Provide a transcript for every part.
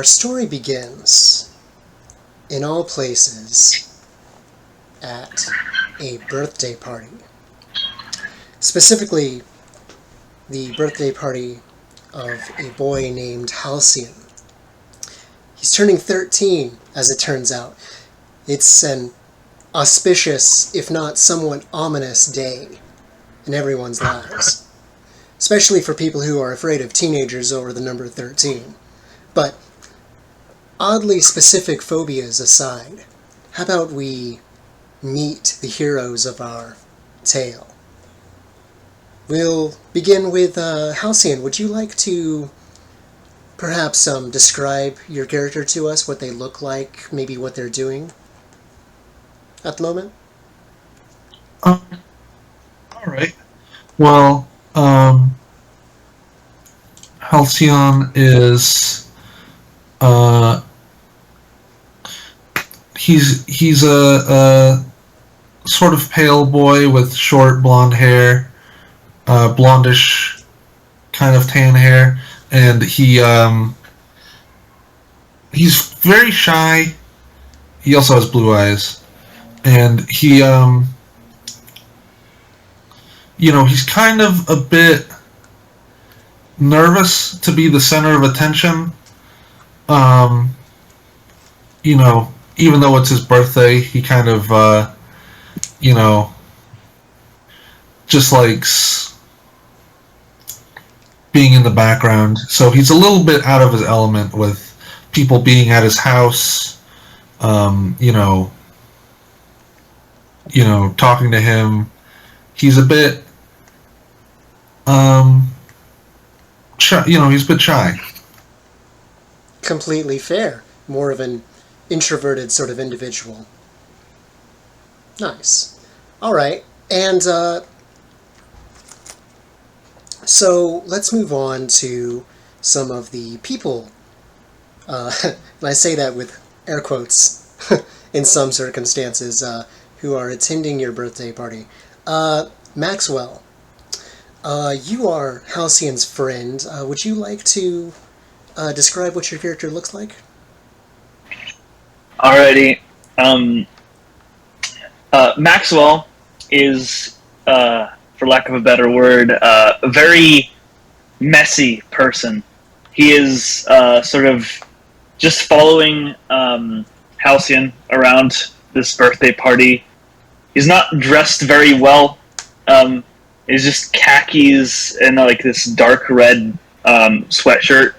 our story begins, in all places, at a birthday party. Specifically, the birthday party of a boy named Halcyon. He's turning 13, as it turns out. It's an auspicious, if not somewhat ominous day in everyone's lives. Especially for people who are afraid of teenagers over the number 13. But, oddly specific phobias aside, how about we meet the heroes of our tale? We'll begin with Halcyon. Would you like to perhaps describe your character to us, what they look like, maybe what they're doing at the moment? All right. Well, Halcyon is he's a sort of pale boy with short blonde hair, blondish kind of tan hair, and he's very shy. He also has blue eyes, and he's kind of a bit nervous to be the center of attention. Even though it's his birthday, he kind of, just likes being in the background. So he's a little bit out of his element with people being at his house, talking to him. He's a bit, shy, he's a bit shy. Completely fair. More of an introverted sort of individual. Nice. Alright, and so let's move on to some of the people, and I say that with air quotes in some circumstances, who are attending your birthday party. Maxwell, you are Halcyon's friend. Would you like to describe what your character looks like? Alrighty. Maxwell is, for lack of a better word, a very messy person. He is sort of just following Halcyon around this birthday party. He's not dressed very well. He's just khakis and like this dark red sweatshirt.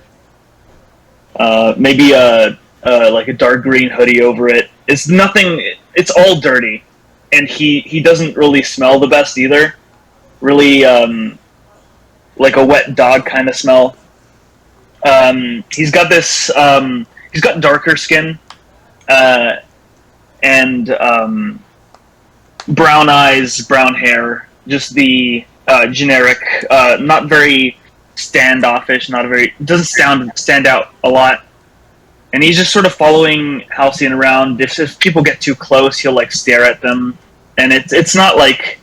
Maybe like a dark green hoodie over it. It's nothing. It's all dirty, and he doesn't really smell the best either. Really, like a wet dog kind of smell. He's got this. He's got darker skin, and brown eyes, brown hair. Just the generic, not very standoffish. Not a very doesn't stand out a lot. And he's just sort of following Halcyon around. If people get too close, he'll like stare at them, and it's not like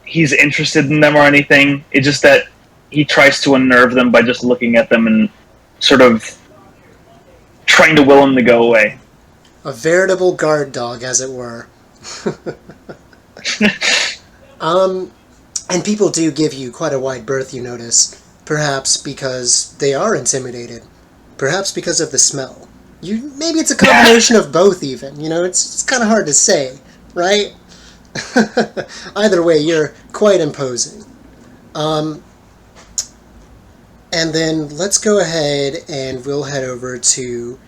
he's interested in them or anything. It's just that he tries to unnerve them by just looking at them and sort of trying to will them to go away. A veritable guard dog, as it were. And people do give you quite a wide berth, you notice. Perhaps because they are intimidated. Perhaps because of the smell. Maybe it's a combination of both even. It's kind of hard to say, right? Either way, you're quite imposing. And then let's go ahead and we'll head over to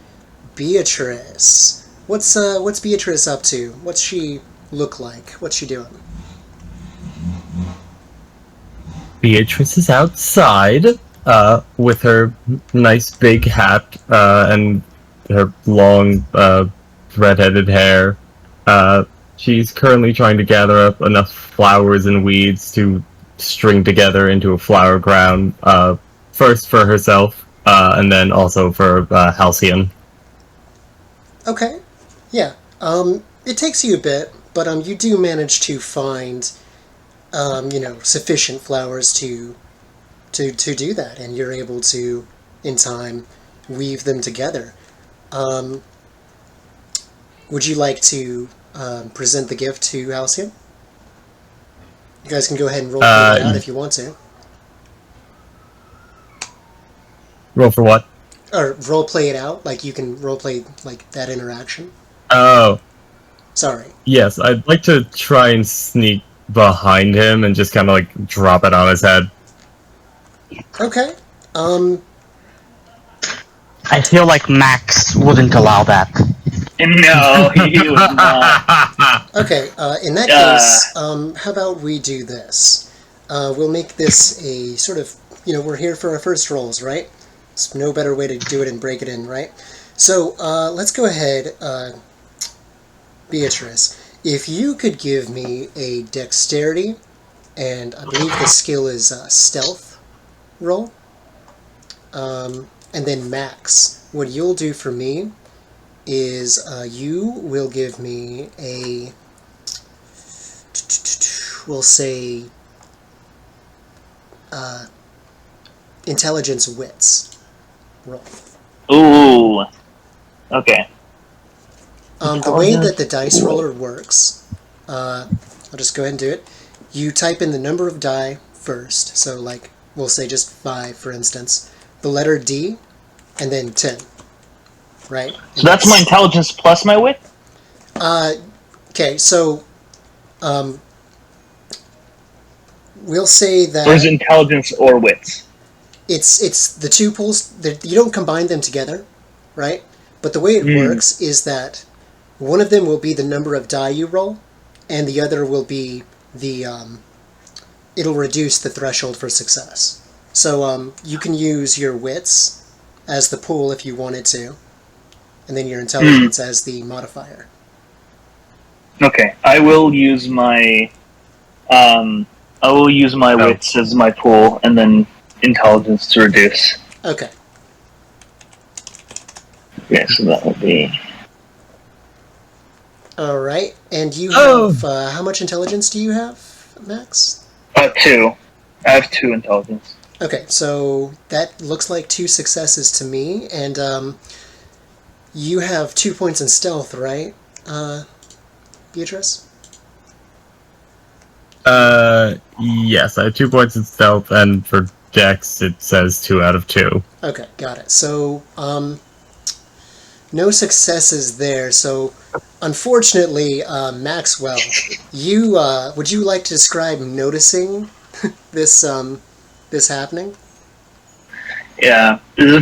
Beatrice. What's Beatrice up to? What's she look like? What's she doing? Beatrice is outside, with her nice big hat, and her long, red-headed hair. She's currently trying to gather up enough flowers and weeds to string together into a flower crown, first for herself, and then also for Halcyon. Okay, yeah. It takes you a bit, but you do manage to find, sufficient flowers to do that, and you're able to, in time, weave them together. Would you like to present the gift to Halcyon? You guys can go ahead and roll play it out if you want to. Roll for what? Or role play it out, like you can role play like that interaction. Oh, Sorry. yes. I'd like to try and sneak behind him and just kind of like drop it on his head. Okay. I feel like Max wouldn't allow that. No, he would not. Okay. In that case, how about we do this? We'll make this a sort of, we're here for our first rolls, right? There's no better way to do it and break it in, right? So let's go ahead, Beatrice. If you could give me a dexterity, and I believe the skill is stealth roll, and then Max, what you'll do for me is you will give me a, we'll say, intelligence wits roll. Ooh. Okay. The way that the dice roller works, I'll just go ahead and do it. You type in the number of die first, so like, we'll say just 5, for instance, the letter D, and then 10, right? So that's my intelligence plus my wit? Okay, so, we'll say that... Or is it intelligence or wits? It's the two pools, you don't combine them together, right? But the way it works is that one of them will be the number of die you roll, and the other will be the, it'll reduce the threshold for success. So you can use your wits as the pool if you wanted to, and then your intelligence as the modifier. Okay, I will use my wits as my pool, and then intelligence to reduce. Okay. Yeah, so that will be... Alright, and you have, how much intelligence do you have, Max? 2. I have 2 intelligence. Okay, so that looks like 2 successes to me, and you have 2 points in stealth, right, Beatrice? Yes, I have 2 points in stealth, and for Dex it says 2 out of 2. Okay, got it. So, no successes there, so unfortunately, Maxwell, you, would you like to describe noticing this, this happening? Yeah, he's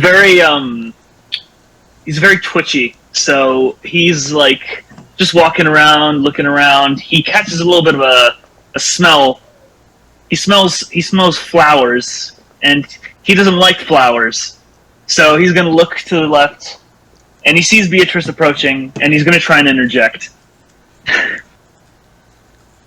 very twitchy, so he's like just walking around, looking around. He catches a little bit of a smell. He smells flowers, and he doesn't like flowers, so he's gonna look to the left, and he sees Beatrice approaching, and he's gonna try and interject.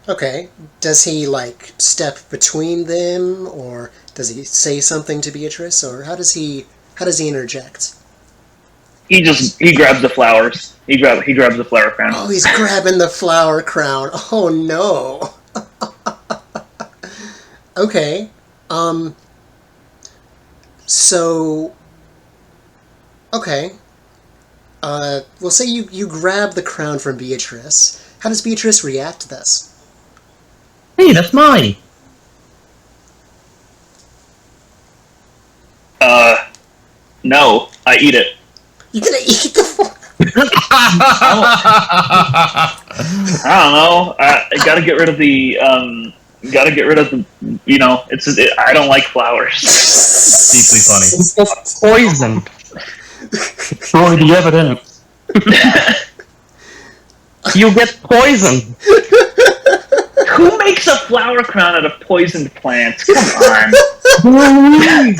Okay. Does he, like, step between them, or does he say something to Beatrice, or how does he interject? He grabs the flowers. He grabs the flower crown. Oh, he's grabbing the flower crown. Oh, no. Okay. So... Okay. We'll say you grab the crown from Beatrice. How does Beatrice react to this? Hey, that's mine! No, I eat it. You're gonna eat the I don't know. I gotta get rid of the. I don't like flowers. Deeply funny. It's just poison. Destroy the evidence. You get poisoned. Who makes a flower crown out of poisoned plants? Come on.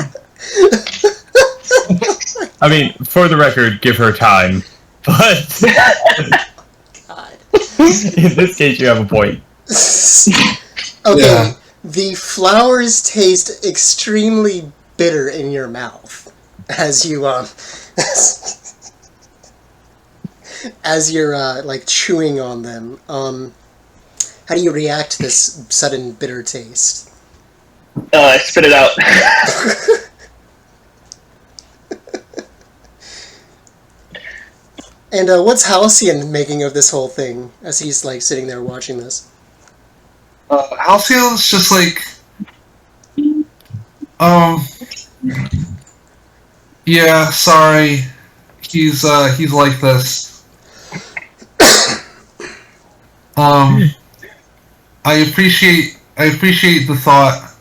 I mean, for the record, give her time. But God. in this case, you have a point. Okay, Yeah. the flowers taste extremely bitter in your mouth as you as you're like chewing on them. How do you react to this sudden bitter taste? I spit it out. And what's Halcyon making of this whole thing as he's like sitting there watching this? Halcyon's just like, um, yeah, sorry, he's like this. I appreciate the thought.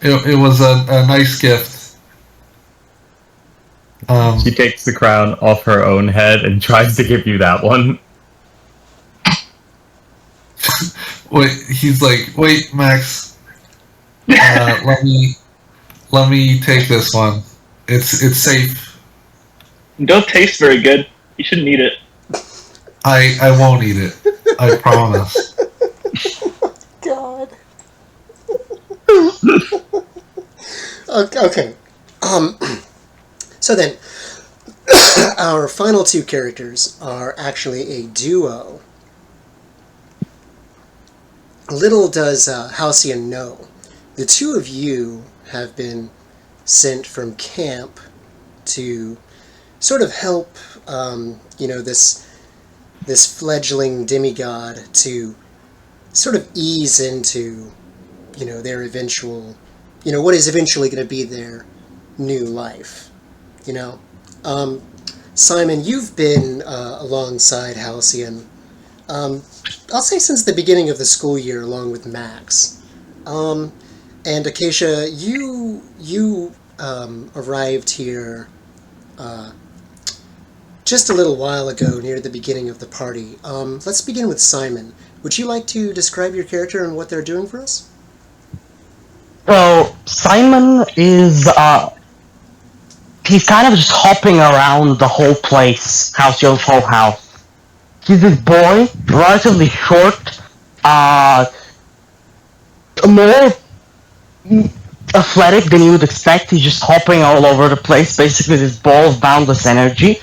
It was a nice gift. She takes the crown off her own head and tries to give you that one. Wait, he's like, wait, Max, let me take this one. It's safe. Don't taste very good. You shouldn't eat it. I won't eat it. I promise. God. Okay. So then, our final two characters are actually a duo. Little does Halcyon know, the two of you have been sent from camp to sort of help, this fledgling demigod to sort of ease into, their eventual, what is eventually going to be their new life, Simon, you've been alongside Halcyon, I'll say since the beginning of the school year, along with Max. And Acacia, you arrived here just a little while ago, near the beginning of the party. Let's begin with Simon. Would you like to describe your character and what they're doing for us? So, Simon is, he's kind of just hopping around the whole place, Halcyon's whole house. He's this boy, relatively short, more athletic than you would expect. He's just hopping all over the place, basically this ball of boundless energy.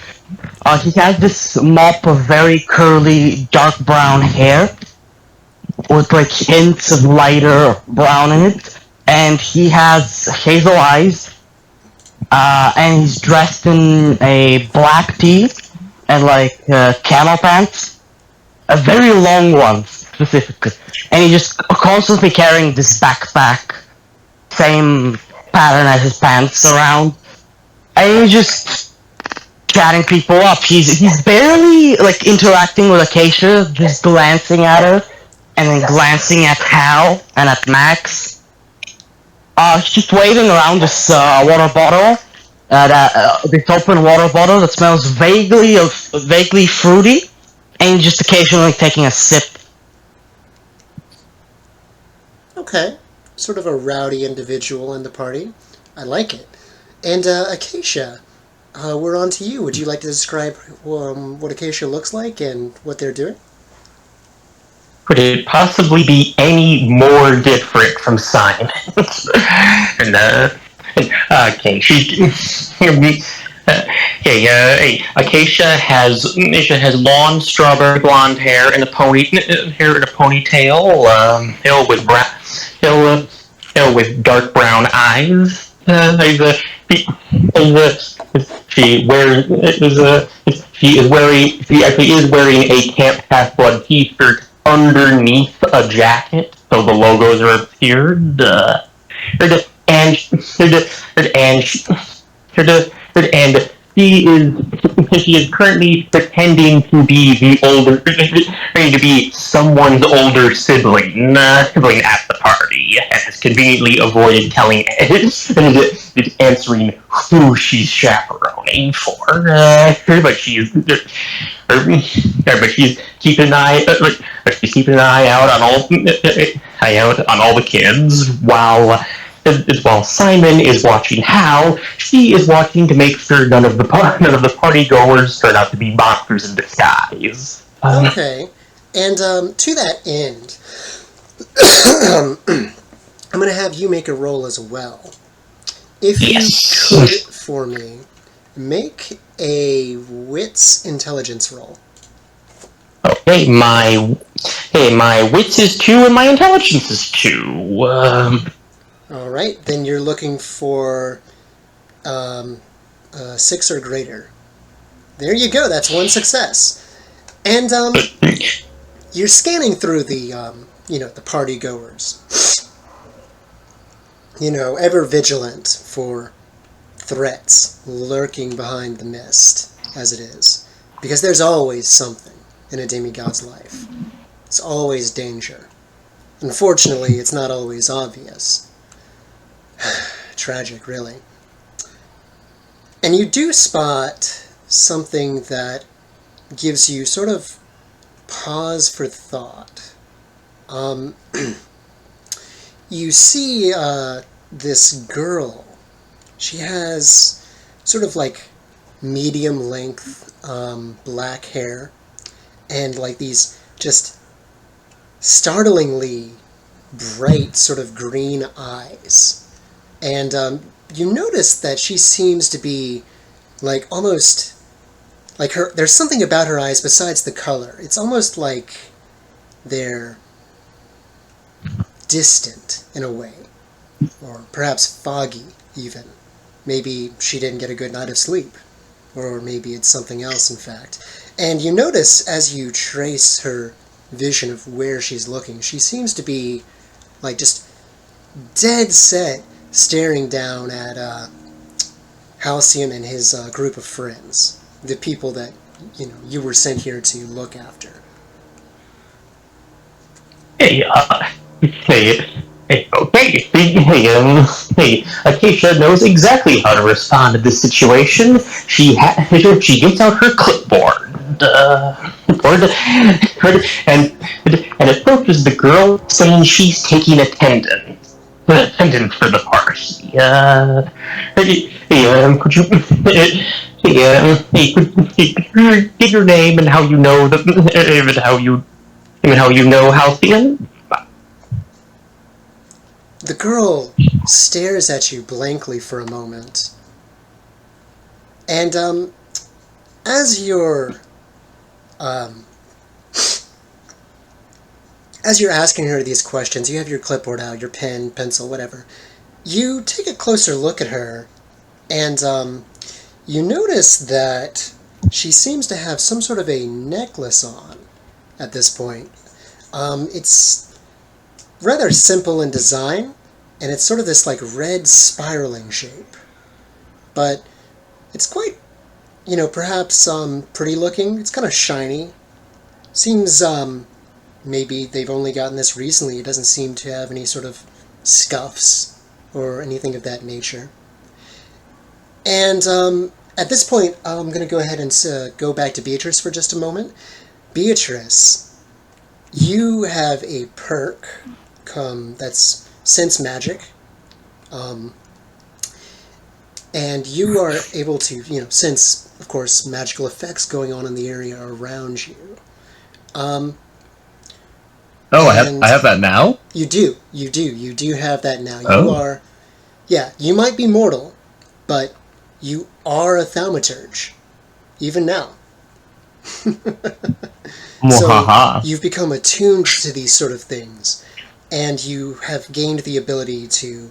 He has this mop of very curly, dark brown hair, with like hints of lighter brown in it, and he has hazel eyes, and he's dressed in a black tee and like camel pants, very long ones specifically, and he's just constantly carrying this backpack, same pattern as his pants around, and he's just chatting people up. He's barely like interacting with Acacia, just glancing at her, and then glancing at Hal and at Max. He's just waving around this water bottle, this open water bottle that smells vaguely fruity, and just occasionally taking a sip. Okay. Sort of a rowdy individual in the party. I like it. And Acacia, we're on to you. Would you like to describe what Acacia looks like and what they're doing? Could it possibly be any more different from Simon? And okay, Acacia has long strawberry blonde hair and a ponytail, hair with dark brown eyes. She actually is wearing a Camp Half-Blood t-shirt underneath a jacket, so the logos are obscured. And she is currently pretending to be someone's older sibling at the party, and has conveniently avoided telling and answering who she's chaperoning for. But she's keeping an eye out on all the kids, while Simon is watching Hal. She is watching to make sure none of the party goers turn out to be monsters in disguise. Okay. And to that end, I'm going to have you make a roll as well. If you could, for me, make a wits intelligence roll. Okay, my wits is 2 and my intelligence is 2. All right, then you're looking for 6 or greater. There you go. That's one success. And you're scanning through the the party goers. Ever vigilant for threats lurking behind the mist, as it is. Because there's always something in a demigod's life. It's always danger. Unfortunately, it's not always obvious. Tragic, really. And you do spot something that gives you sort of pause for thought. You see this girl. She has sort of like medium length black hair and like these just startlingly bright sort of green eyes. And you notice that she seems to be like almost like there's something about her eyes besides the color. It's almost like they're distant in a way, or perhaps foggy even. Maybe she didn't get a good night of sleep, or maybe it's something else in fact. And you notice as you trace her vision of where she's looking, she seems to be like just dead set staring down at Halcyon and his group of friends, the people that you were sent here to look after. Hey, Acacia knows exactly how to respond to this situation. She gets out her clipboard, and approaches the girl, saying she's taking attendance for the party. Could you, could you give your name and how you know how you know Halcyon? The girl stares at you blankly for a moment. And as you're asking her these questions, you have your clipboard out, your pen, pencil, whatever. You take a closer look at her, and you notice that she seems to have some sort of a necklace on at this point. It's rather simple in design, and it's sort of this like red spiraling shape. But it's quite, perhaps pretty looking. It's kind of shiny. Seems maybe they've only gotten this recently. It doesn't seem to have any sort of scuffs or anything of that nature. And at this point, I'm going to go ahead and go back to Beatrice for just a moment. Beatrice, you have a perk that's Sense Magic, and you are able to, sense, of course, magical effects going on in the area around you. I have that now? You do have that now. You are, you might be mortal, but you are a thaumaturge, even now. So you've become attuned to these sort of things, and you have gained the ability to,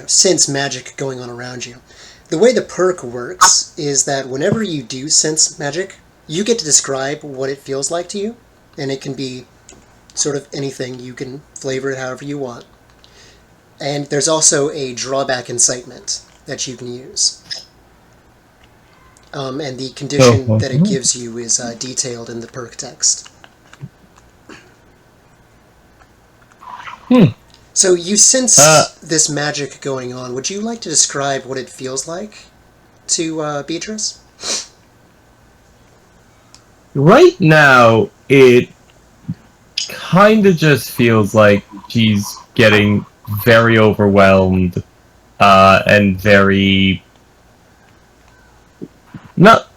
sense magic going on around you. The way the perk works is that whenever you do sense magic, you get to describe what it feels like to you, and it can be sort of anything. You can flavor it however you want. And there's also a drawback incitement that you can use. And the condition that it gives you is detailed in the perk text. So you sense this magic going on. Would you like to describe what it feels like to Beatrice? Right now, it kind of just feels like she's getting very overwhelmed and very not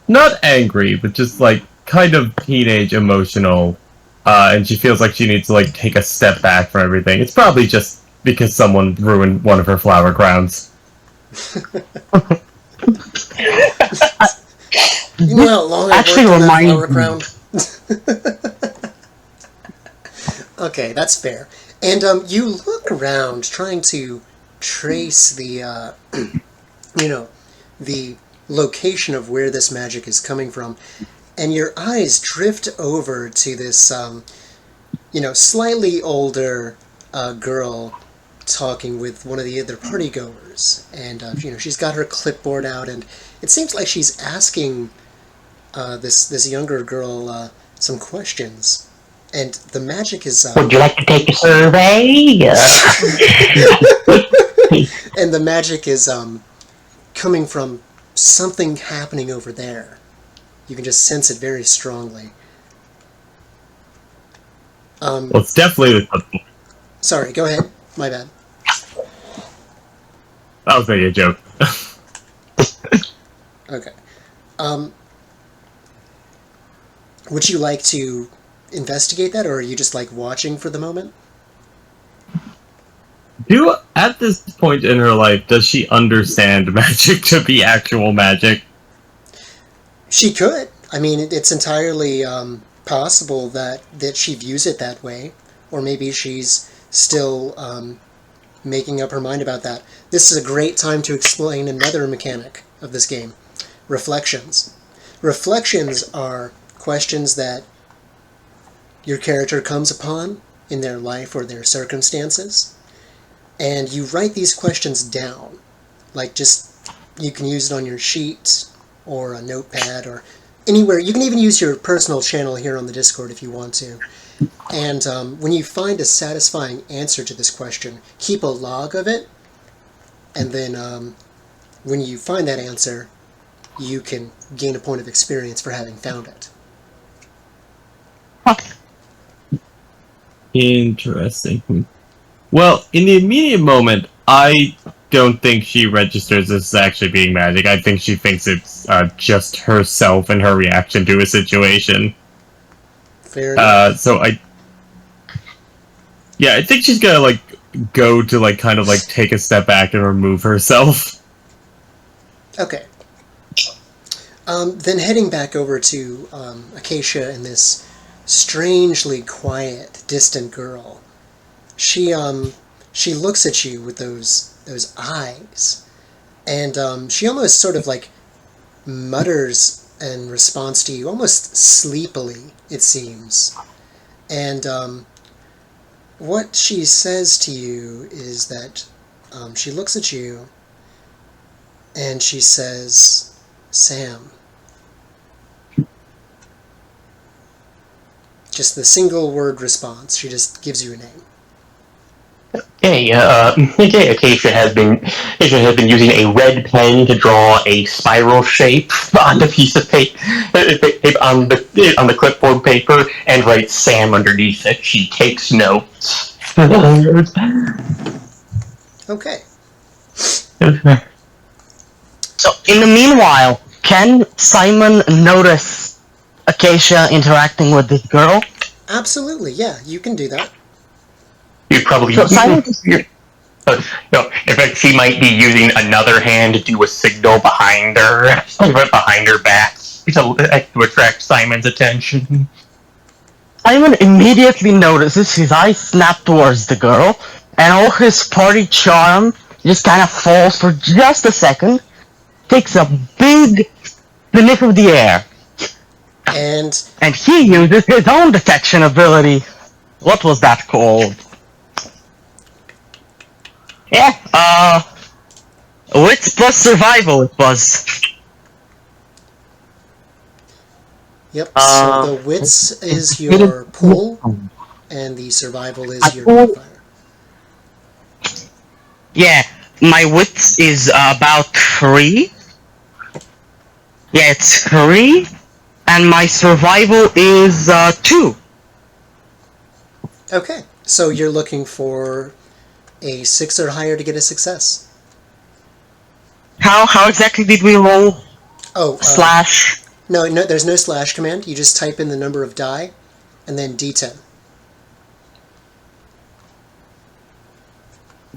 angry, but just like kind of teenage emotional, and she feels like she needs to like take a step back from everything. It's probably just because someone ruined one of her flower crowns. You know how long I've worked on that flower crown? Okay, that's fair. And you look around, trying to trace the you know, the location of where this magic is coming from, and your eyes drift over to this, slightly older girl talking with one of the other partygoers, and she's got her clipboard out, and it seems like she's asking this younger girl some questions, and the magic is. Would you like to take a survey? And the magic is coming from something happening over there. You can just sense it very strongly. Well, it's definitely the clipboard. Sorry, go ahead. My bad. That was maybe a joke. Okay. Would you like to investigate that, or are you just like watching for the moment? At this point in her life, does she understand magic to be actual magic? She could. I mean, it's entirely possible that she views it that way, or maybe she's still making up her mind about that. This is a great time to explain another mechanic of this game: reflections. Reflections are questions that your character comes upon in their life or their circumstances, and you write these questions down. You can use it on your sheet or a notepad or anywhere. You can even use your personal channel here on the Discord if you want to. And when you find a satisfying answer to this question, keep a log of it, and then when you find that answer, you can gain a point of experience for having found it. Interesting. Well, in the immediate moment, I don't think she registers this as actually being magic. I think she thinks it's just herself and her reaction to a situation. Fair enough. I think she's gonna go to kind of take a step back and remove herself. Okay. Then heading back over to Acacia and this strangely quiet, distant girl. She looks at you with those eyes, and she almost sort of mutters in response to you, almost sleepily, it seems. And what she says to you is that she looks at you and she says, "Sam." Just the single word response. She just gives you a name. Acacia has been using a red pen to draw a spiral shape on the piece of paper on the clipboard paper and writes Sam underneath it. She takes notes. Okay. So, in the meanwhile, can Simon notice Acacia interacting with this girl? Absolutely, yeah, you can do that. You probably. So Simon, in fact, she might be using another hand to do a signal behind her back to attract Simon's attention. Simon immediately notices his eyes snap towards the girl, and all his party charm just kind of falls for just a second, takes a big sniff of the air, and he uses his own detection ability. What was that called? Yeah, wits plus survival it was. Yep, so the wits is your pull, and the survival is your modifier. Yeah, my wits is about 3. Yeah, it's 3, and my survival is 2. Okay, so you're looking for a 6 or higher to get a success. How exactly did we roll? Slash? No, there's no slash command. You just type in the number of die, and then D10.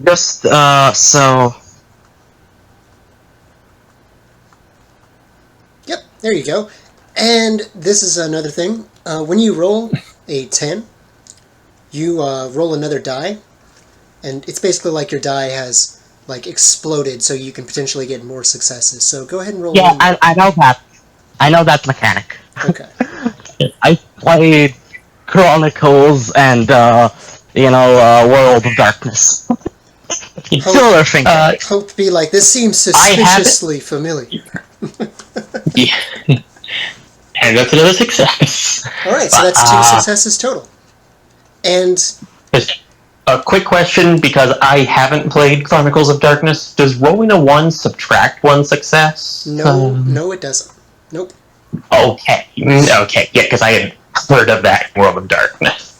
Just, so... Yep, there you go. And this is another thing. When you roll a 10, you roll another die, and it's basically like your die has like exploded, so you can potentially get more successes. So go ahead and roll. Yeah, I know that. I know that mechanic. Okay. I played Chronicles and World of Darkness. Similar thing. Hope to be like, this seems I have it. suspiciously familiar. Yeah. And that's another success. All right, so that's 2 successes total. And Just a quick question, because I haven't played Chronicles of Darkness. Does rolling a 1 subtract 1 success? no, it doesn't. Nope. Okay. Okay. Yeah, because I had heard of that in World of Darkness.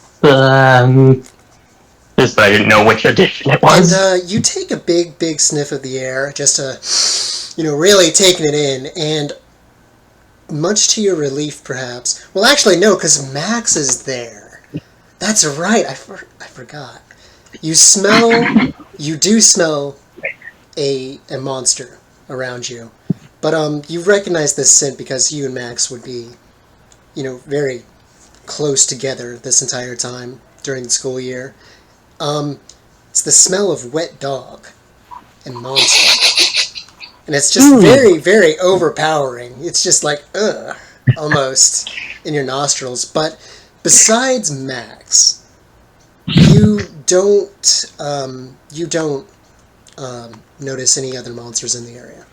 Just that I didn't know which edition it was. And you take a big sniff of the air, just to, really taking it in, and much to your relief, perhaps. Well, actually, no, because Max is there. That's right. I forgot. You do smell a monster around you, but you recognize this scent because you and Max would be, very close together this entire time during the school year. It's the smell of wet dog and monster. And it's just very, very overpowering. It's just like, almost in your nostrils. But besides Max, you don't notice any other monsters in the area.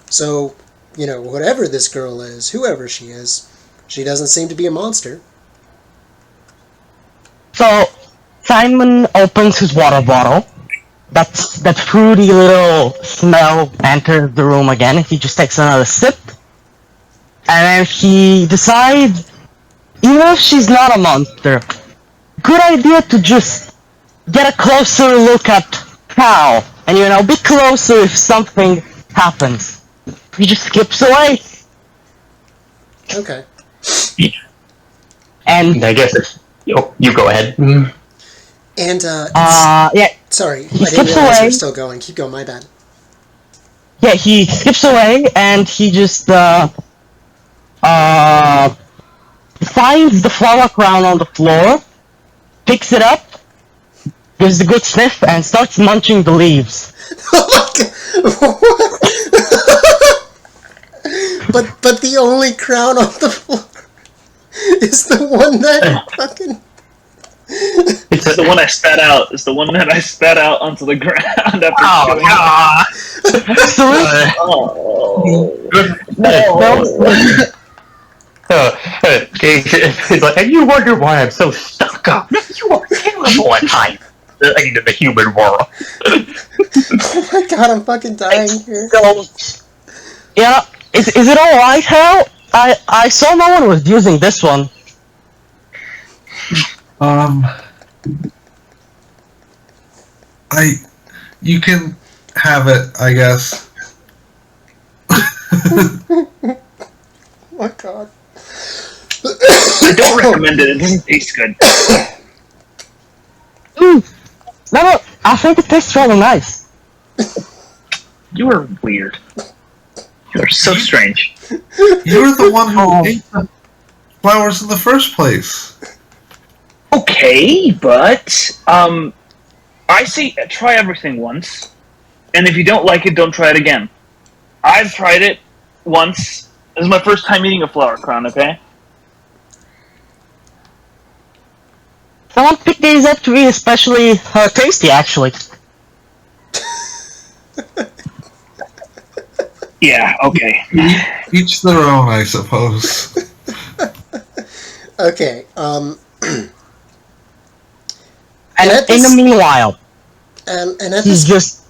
So, whatever this girl is, whoever she is, she doesn't seem to be a monster. So, Simon opens his water bottle. That fruity little smell enters the room again. He just takes another sip. And then he decides, even if she's not a monster, good idea to just get a closer look at Cal. And, be closer if something happens. He just skips away. Okay. And I guess it's... You go ahead. And, yeah. Sorry, He I didn't skips realize away. you're still going. Keep going, my bad. Yeah, he skips away and he just finds the flower crown on the floor, picks it up, gives a good sniff, and starts munching the leaves. But the only crown on the floor is the one that fucking... It's the one I spat out. It's the one that I spat out onto the ground after killing He's like, and you wonder why I'm so stuck up. You are terrible at times. Into the human world. Oh my god, I'm fucking dying here. Yeah, is it alright, Hal? I saw no one was using this one. You can have it, I guess. Oh my god. I don't recommend it. It doesn't taste good. No, I think it tastes really nice. You are weird. You are so strange. You're the one who ate the flowers in the first place. Okay, but I say try everything once, and if you don't like it, don't try it again. I've tried it once. This is my first time eating a flower crown. Okay. Someone picked these up to be especially tasty, actually. Yeah. Okay. Each their own, I suppose. Okay, And in the meanwhile, and at he's this... just...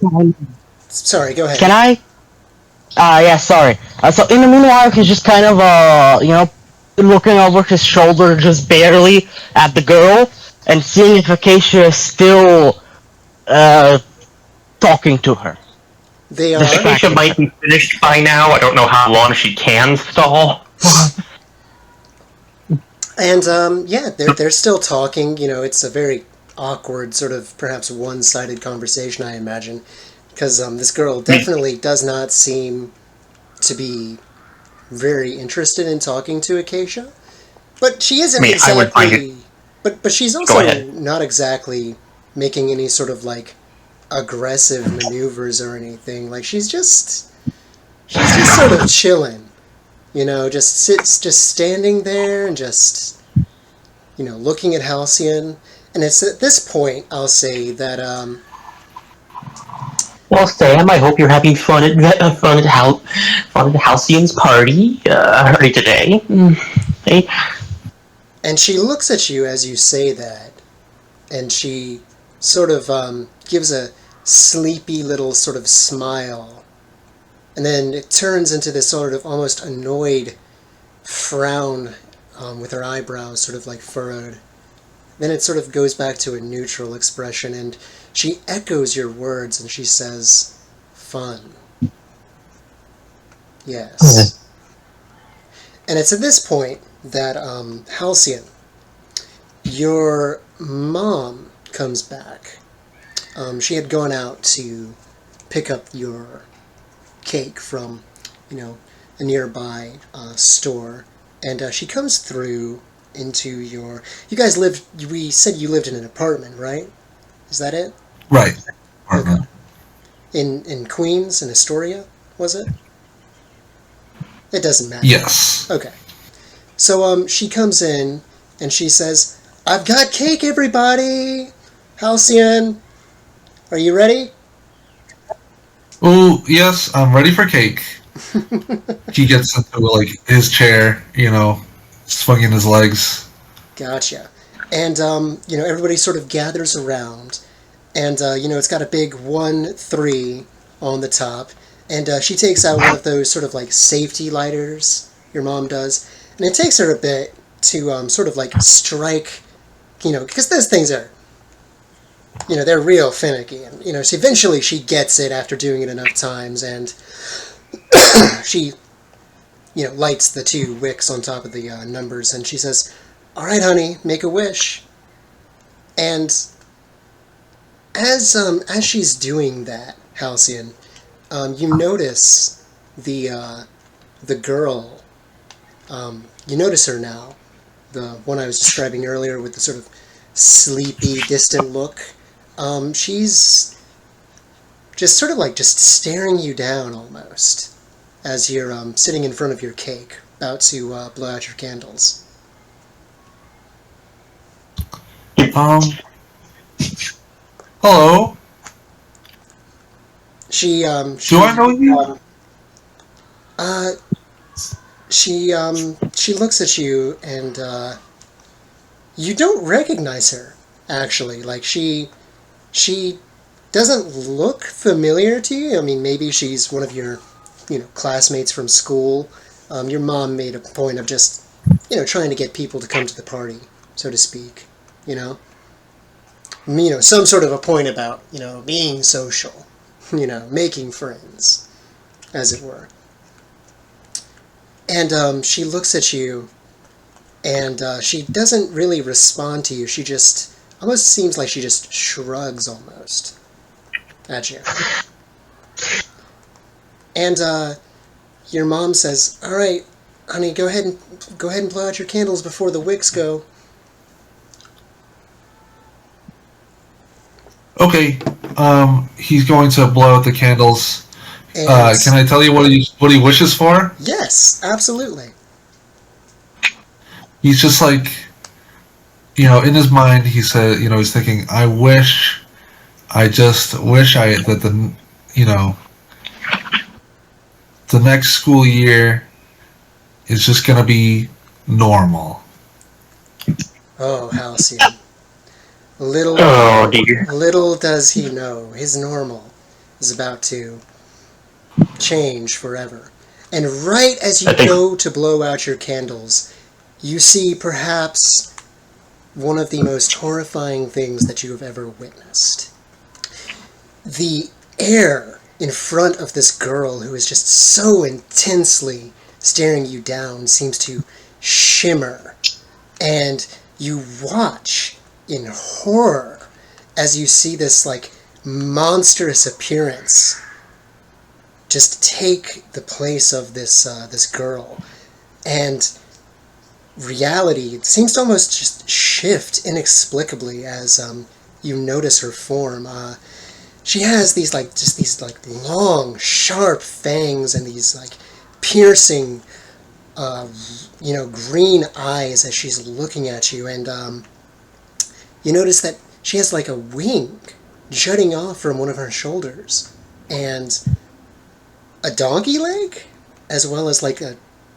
Sorry, go ahead. Can I? Yeah, sorry. So in the meanwhile, he's just kind of, looking over his shoulder just barely at the girl and seeing if Acacia is still, talking to her. They are... Acacia might be finished by now. I don't know how long she can stall. And, yeah, they're still talking. It's a very awkward, sort of, perhaps one-sided conversation, I imagine. Because this girl definitely does not seem to be very interested in talking to Acacia. But she isn't I would find exactly... it... But she's also not exactly making any sort of, like, aggressive maneuvers or anything. Like she's just sort of chilling, just standing there and just looking at Halcyon. And it's at this point I'll say that Well, Sam, I hope you're having fun at Halcyon's party today. Hey. and she looks at you as you say that, and she sort of gives a sleepy little sort of smile, and then it turns into this sort of almost annoyed frown with her eyebrows sort of like furrowed. Then it sort of goes back to a neutral expression, and she echoes your words and she says, "Fun." Yes. And it's at this point that Halcyon, your mom comes back. She had gone out to pick up your cake from, a nearby store, and she comes through into your. You guys lived. We said you lived in an apartment, right? Is that it? Right. Okay. In Queens, in Astoria, was it? It doesn't matter. Yes. Okay. So she comes in and she says, "I've got cake, everybody. Halcyon, are you ready?" Oh, yes, I'm ready for cake. He gets into like his chair, swinging his legs. Gotcha. And everybody sort of gathers around, and it's got a big 1-3 on the top, and she takes out one of those sort of like safety lighters. Your mom does, and it takes her a bit to sort of like strike, because those things are, they're real finicky, and so eventually she gets it after doing it enough times, and she, lights the 2 wicks on top of the numbers, and she says, "All right, honey, make a wish." And as she's doing that, Halcyon, you notice the girl. You notice her now, the one I was describing earlier with the sort of sleepy, distant look. She's just sort of like just staring you down almost as you're sitting in front of your cake, about to blow out your candles. Hello. She Do I know you? She looks at you and you don't recognize her, actually. Like she doesn't look familiar to you. I mean, maybe she's one of your classmates from school. Your mom made a point of just trying to get people to come to the party, so to speak. Some sort of a point about being social, making friends, as it were. And she looks at you, and she doesn't really respond to you. She just almost seems like she just shrugs almost at you. And your mom says, "All right, honey, go ahead and blow out your candles before the wicks go." Okay. He's going to blow out the candles. And Can I tell you what he wishes for? yes, absolutely. He's just like, in his mind, he said, he's thinking, I just wish that the next school year is just gonna be normal. Oh, Halcyon. Oh, dear. Little does he know, his normal is about to change forever. And right as you go to blow out your candles, you see perhaps one of the most horrifying things that you have ever witnessed. The air in front of this girl who is just so intensely staring you down seems to shimmer, and you watch in horror as you see this like monstrous appearance just take the place of this girl, and reality seems to almost just shift inexplicably as you notice her form. she has these like just these like long, sharp fangs and these like piercing, green eyes as she's looking at you, and you notice that she has like a wing jutting off from one of her shoulders, and a donkey leg, as well as like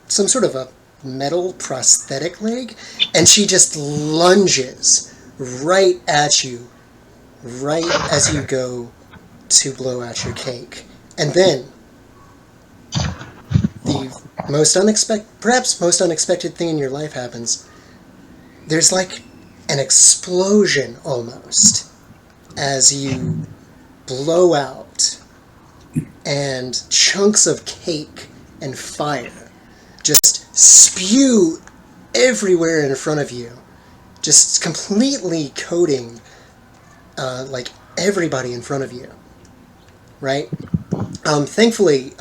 some sort of a metal prosthetic leg, and she just lunges right at you, right as you go to blow out your cake. And then the perhaps most unexpected thing in your life happens. There's like an explosion almost as you blow out, and chunks of cake and fire just spew everywhere in front of you, just completely coating like everybody in front of you, right? Thankfully,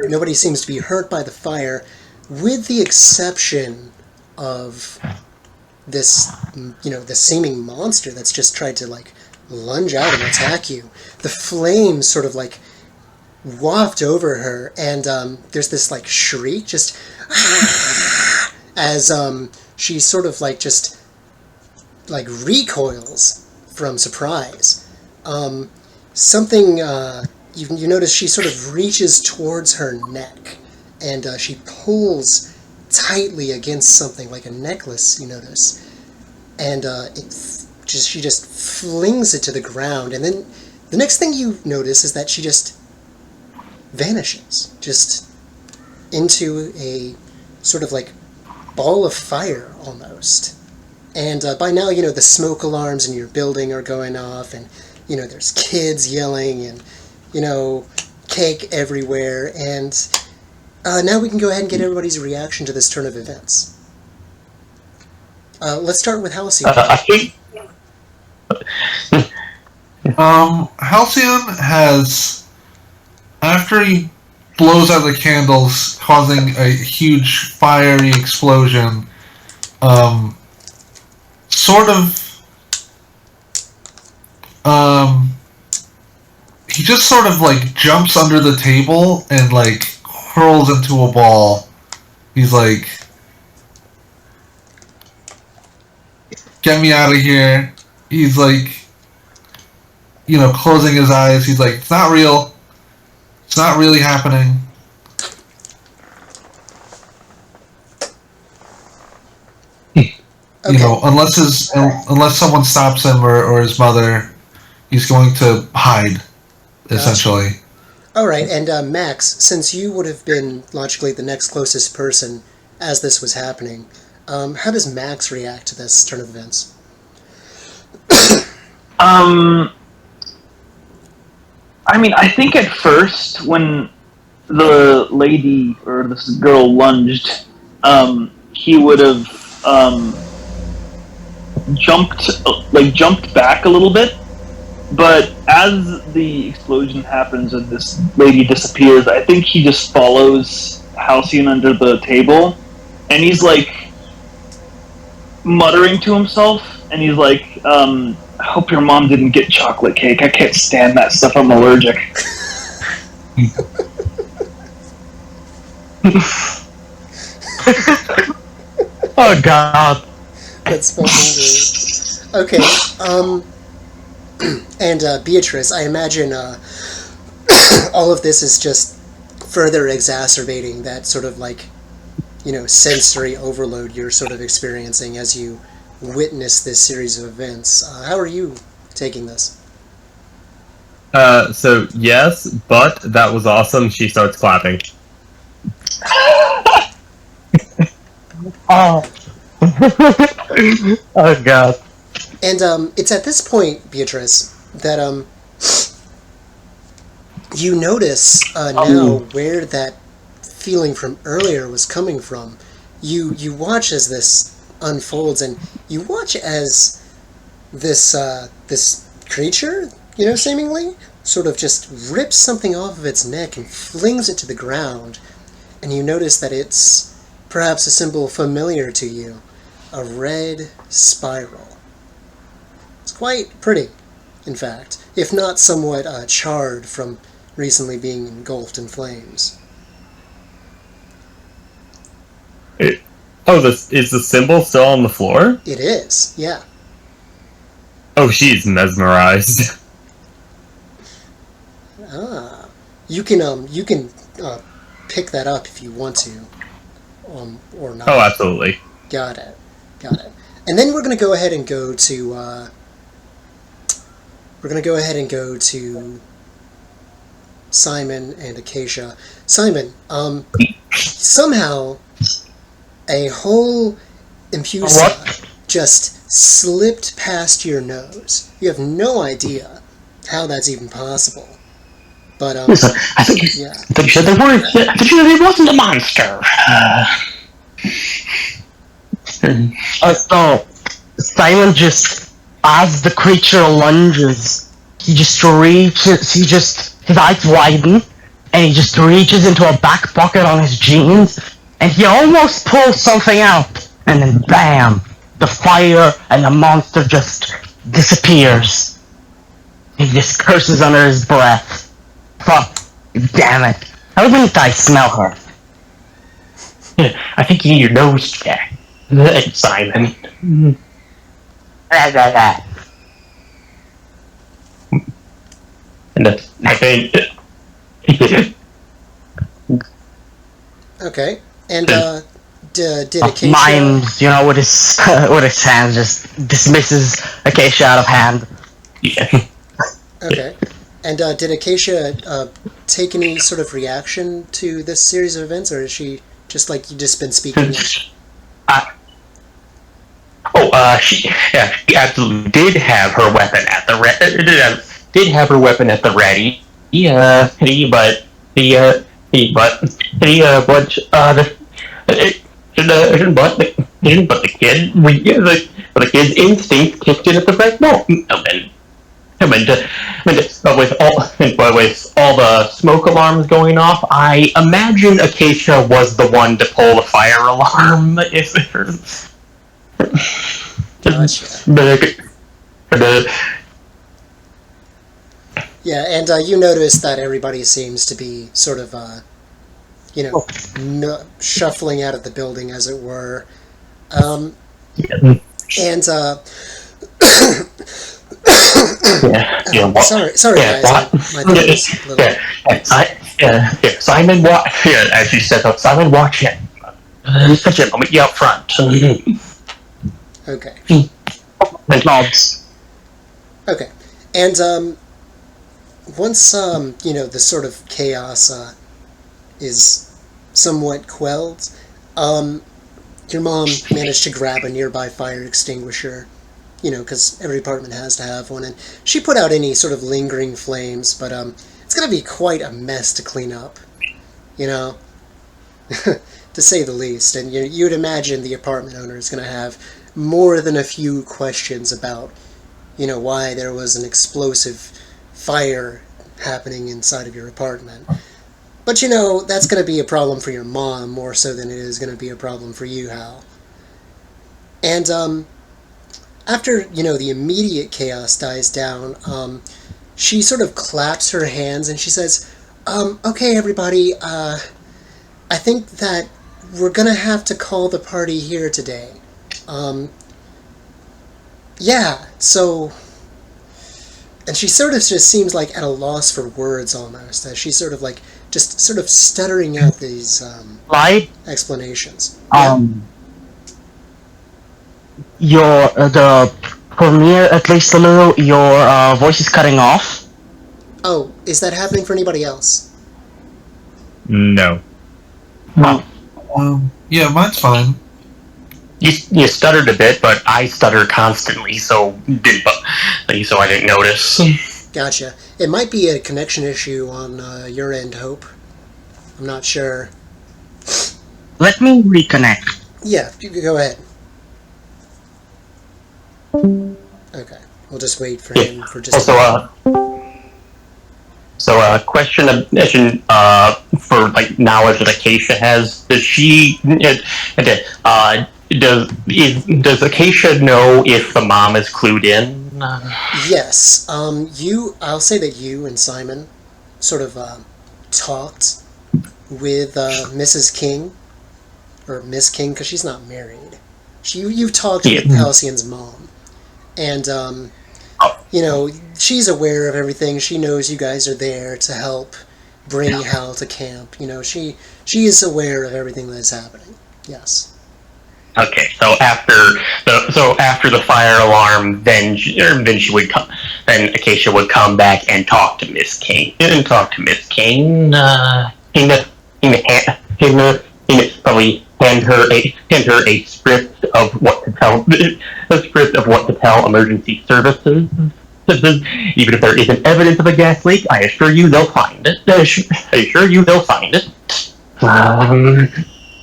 nobody seems to be hurt by the fire, with the exception of this, the seeming monster that's just tried to like lunge out and attack you. The flames sort of like waft over her, and there's this like shriek, just as she sort of like just like recoils from surprise. Something you notice she sort of reaches towards her neck, and she pulls tightly against something like a necklace, you notice, and she just flings it to the ground, and then the next thing you notice is that she just vanishes, just into a sort of like ball of fire almost. And by now, the smoke alarms in your building are going off, and there's kids yelling, and cake everywhere, and now we can go ahead and get everybody's reaction to this turn of events. Let's start with Halcyon. Halcyon has, after he blows out the candles, causing a huge fiery explosion, he just sort of like jumps under the table and like curls into a ball. He's like, "Get me out of here." He's like, closing his eyes. He's like, "It's not real. It's not really happening." Okay. Unless someone stops him or his mother, he's going to hide, essentially. All right, and Max, since you would have been logically the next closest person as this was happening, how does Max react to this turn of events? I think at first when the lady or this girl lunged, he would have jumped back a little bit. But as the explosion happens and this lady disappears, I think he just follows Halcyon under the table, and he's like muttering to himself, and he's like, "I hope your mom didn't get chocolate cake. I can't stand that stuff. I'm allergic." Oh God. That's fucking great. Okay, and Beatrice, I imagine all of this is just further exacerbating that sort of like, sensory overload you're sort of experiencing as you witness this series of events. How are you taking this? So yes, but that was awesome. She starts clapping. Oh. Oh God. And it's at this point, Beatrice, that you notice now where that feeling from earlier was coming from. You watch as this unfolds, and you watch as this this creature, seemingly sort of just rips something off of its neck and flings it to the ground, and you notice that it's perhaps a symbol familiar to you, a red spiral. It's quite pretty. in fact, if not somewhat charred from recently being engulfed in flames. Is the symbol still on the floor? It is, yeah. Oh, she's mesmerized. Ah, you can pick that up if you want to, or not. Oh, absolutely. Got it. And then we're gonna go ahead and go to Simon and Acacia. Simon, somehow a whole Impusa just slipped past your nose. You have no idea how that's even possible. But I think you yeah. said there weren't. I thought you said it wasn't a monster. So Simon just, as the creature lunges, his eyes widen, and he just reaches into a back pocket on his jeans, and he almost pulls something out, and then bam, the fire and the monster just disappears. He just curses under his breath. Fuck, damn it. How didn't I smell her? I think you need your nose checked, Simon. And I think. Okay. And did Acacia? Mimes, with his hands, just dismisses Acacia out of hand. Yeah. Okay. And did Acacia take any sort of reaction to this series of events, or is she just like you just been speaking? She absolutely did have her weapon at the ready. Did have her weapon at the ready. But the kid's instinct kicked in at the right moment. But with all the smoke alarms going off, I imagine Acacia was the one to pull the fire alarm. Gotcha. Yeah, and you notice that everybody seems to be sort of, shuffling out of the building, as it were. And sorry, guys. My throat is a little... Simon, as you said, Simon, watch it. Such a moment, you up front. Okay. Nods. Okay. And once the sort of chaos is somewhat quelled, your mom managed to grab a nearby fire extinguisher, because every apartment has to have one, and she put out any sort of lingering flames, but it's going to be quite a mess to clean up, to say the least. And you'd imagine the apartment owner is going to have more than a few questions about, why there was an explosive fire happening inside of your apartment. But that's going to be a problem for your mom more so than it is going to be a problem for you, Hal. And after the immediate chaos dies down, she sort of claps her hands and she says, "Okay, everybody, I think that we're going to have to call the party here today. So." And she sort of just seems like at a loss for words almost, as she's sort of like just sort of stuttering out these explanations. For me, at least a little, your voice is cutting off. Oh, is that happening for anybody else? No. Yeah, mine's fine. You stuttered a bit, but I stutter constantly, so I didn't notice. Gotcha. It might be a connection issue on your end, Hope. I'm not sure. Let me reconnect. Yeah, you can go ahead. Okay, we'll just wait for him for just a minute. So a question for like knowledge that Acacia has. Does she does Acacia know if the mom is clued in Yes. I'll say that you and Simon sort of talked with Mrs. King, or Miss King, because she's not married. You talked Yeah. with Halcyon's mom, and she's aware of everything. She knows you guys are there to help bring Hal to camp. She is aware of everything that's happening. Yes. Okay, so after the fire alarm, then she would come. Then Acacia would come back and talk to Miss King. And talk to Miss King. Probably hand her a script of what to tell. A script of what to tell emergency services. Even if there isn't evidence of a gas leak, I assure you they'll find it. I assure you they'll find it.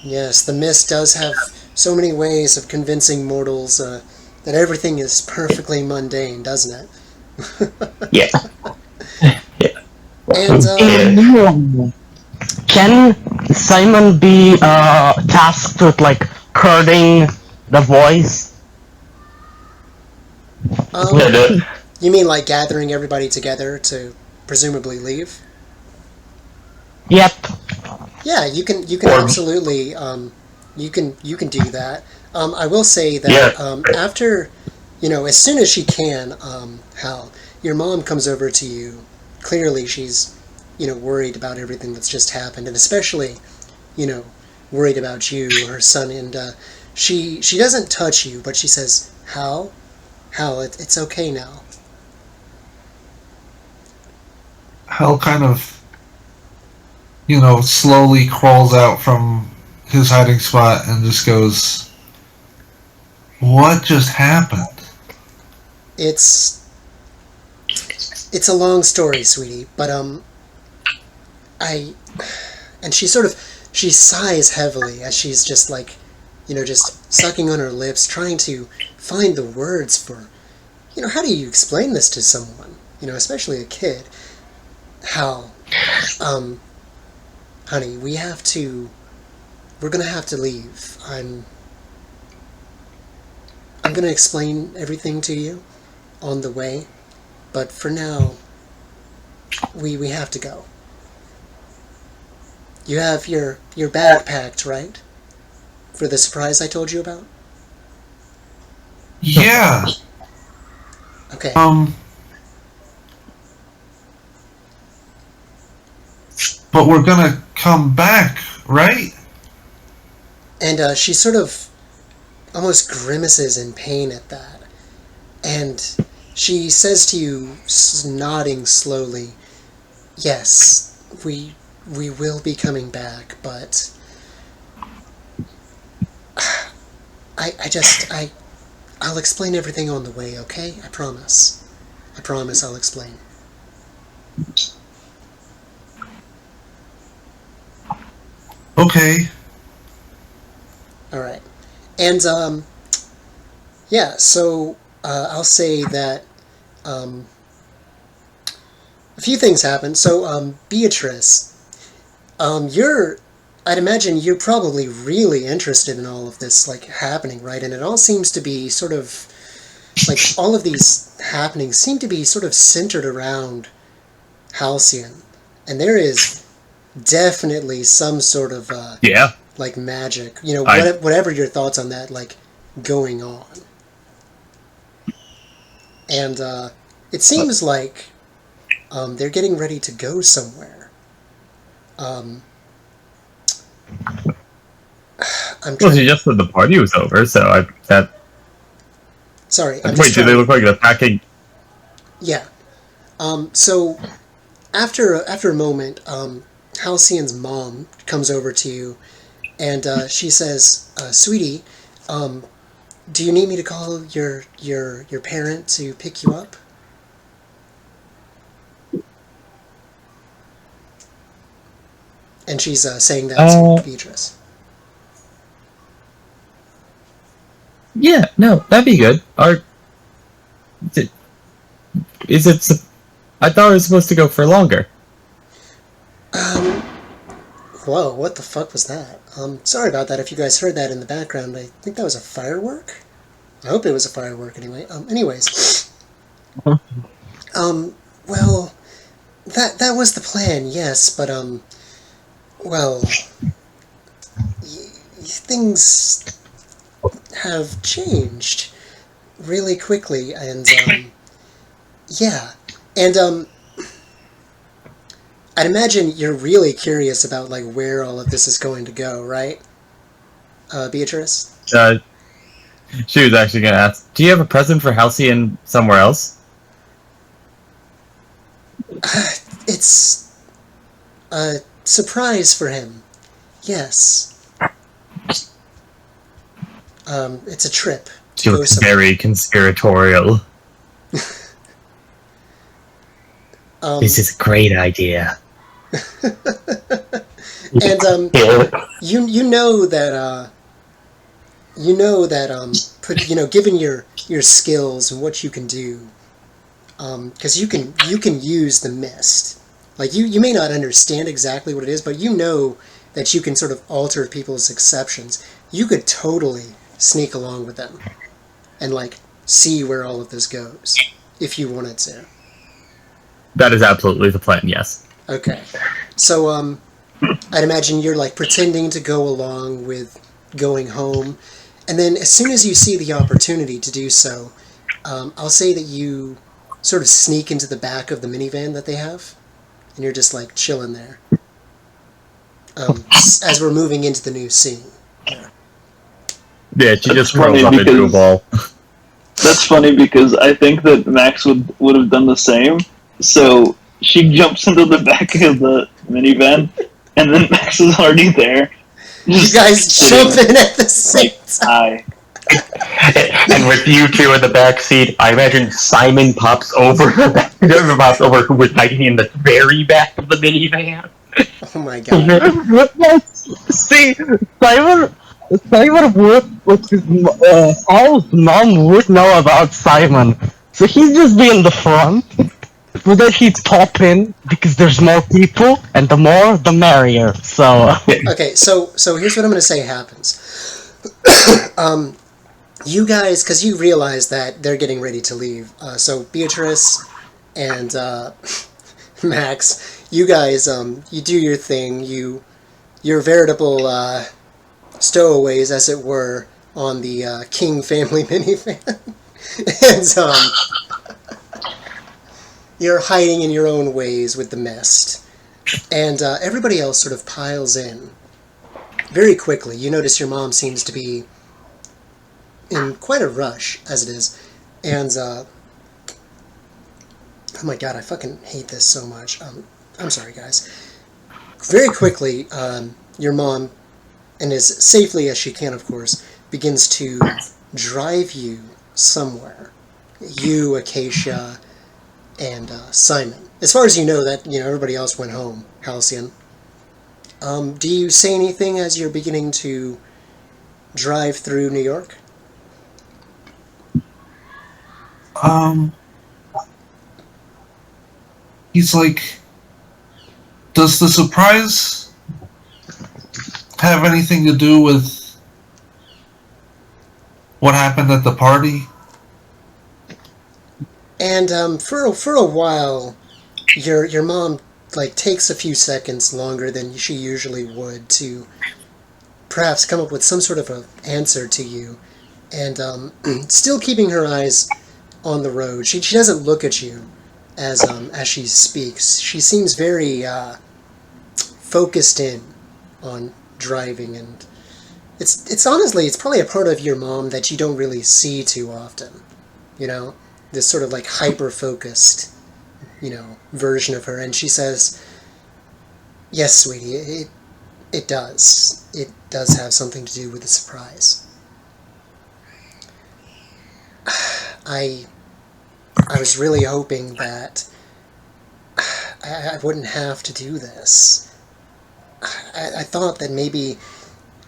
Yes, the mist does have so many ways of convincing mortals that everything is perfectly mundane, doesn't it? Yeah. Yeah. And Can Simon be tasked with herding the voice? you mean like gathering everybody together to presumably leave? Yep. Yeah, you can absolutely you can do that. I will say that after as soon as she can, Hal, your mom comes over to you. Clearly, she's worried about everything that's just happened, and especially worried about you, her son, and she doesn't touch you, but she says, Hal, it's okay now. Hal kind of, slowly crawls out from his hiding spot and just goes, "What just happened?" It's a long story, sweetie, but and she sighs heavily as she's just just sucking on her lips, trying to find the words for, how do you explain this to someone, especially a kid. Hal, honey, we're gonna have to leave. I'm gonna explain everything to you on the way, but for now, we have to go. You have your bag packed, right? For the surprise I told you about? Yeah. Okay. But we're gonna come back, right? And she sort of almost grimaces in pain at that. And she says to you, nodding slowly, yes, we will be coming back, but I'll explain everything on the way, okay? I promise I'll explain. Okay. Alright. And, so, I'll say that, a few things happen. So, Beatrice, I'd imagine you're probably really interested in all of this, happening, right? And it all seems to be sort of, all of these happenings seem to be sort of centered around Halcyon. And there is definitely some sort of, magic, whatever your thoughts on that, going on. And, it seems like, they're getting ready to go somewhere. She just said the party was over, so Sorry, Wait, do they look like they're packing? Yeah. So, after a moment, Halcyon's mom comes over to you, and she says, "Sweetie, do you need me to call your parent to pick you up?" And she's saying that to Beatrice. Yeah, no, that'd be good. Is it? I thought it was supposed to go for longer. Whoa, what the fuck was that? Sorry about that if you guys heard that in the background. I think that was a firework? I hope it was a firework anyway. Anyways. Well, that was the plan, yes, but well, things have changed really quickly, and yeah, and I'd imagine you're really curious about like where all of this is going to go, right, Beatrice? Uh, she was actually going to ask, do you have a present for Halcyon somewhere else? It's a surprise for him. Yes. It's a trip to She go looks somewhere. very conspiratorial. This is a great idea. And you know that given your skills and what you can do, because you can use the mist. Like you may not understand exactly what it is, but you know that you can sort of alter people's exceptions. You could totally sneak along with them and like see where all of this goes if you wanted to. That is absolutely the plan, yes. Okay. So I'd imagine you're like pretending to go along with going home, and then as soon as you see the opportunity to do so, I'll say that you sort of sneak into the back of the minivan that they have, and you're just like chilling there as we're moving into the new scene. Yeah, she That's just rolls funny up into a because- ball. That's funny because I think that Max would have done the same. So she jumps into the back of the minivan, and then Max is already there. You guys jump in at the same time. Hi. And with you two in the back seat, I imagine Simon pops over who was hiding in the very back of the minivan. Oh my god. See, Simon would, Paul's mom would know about Simon, so he'd just be in the front, but then he'd pop in because there's more people, and the more, the merrier. So, Okay, so here's what I'm going to say happens. You guys, because you realize that they're getting ready to leave. So Beatrice and Max, you guys, you do your thing. You're veritable stowaways, as it were, on the King family minivan, and you're hiding in your own ways with the mist. And everybody else sort of piles in. Very quickly, you notice your mom seems to be in quite a rush, as it is. And, oh my god, I fucking hate this so much. I'm sorry, guys. Very quickly, your mom, and as safely as she can, of course, begins to drive you somewhere. You, Acacia, and Simon. As far as you know, everybody else went home, Halcyon. Do you say anything as you're beginning to drive through New York? He's like, does the surprise have anything to do with what happened at the party? And for a while, your mom like takes a few seconds longer than she usually would to perhaps come up with some sort of an answer to you, and still keeping her eyes on the road. She doesn't look at you as she speaks. She seems very focused in on driving, and it's honestly it's probably a part of your mom that you don't really see too often. This sort of like hyper focused, version of her. And she says, "Yes, sweetie, it does. It does have something to do with the surprise. I was really hoping that I wouldn't have to do this. I thought that maybe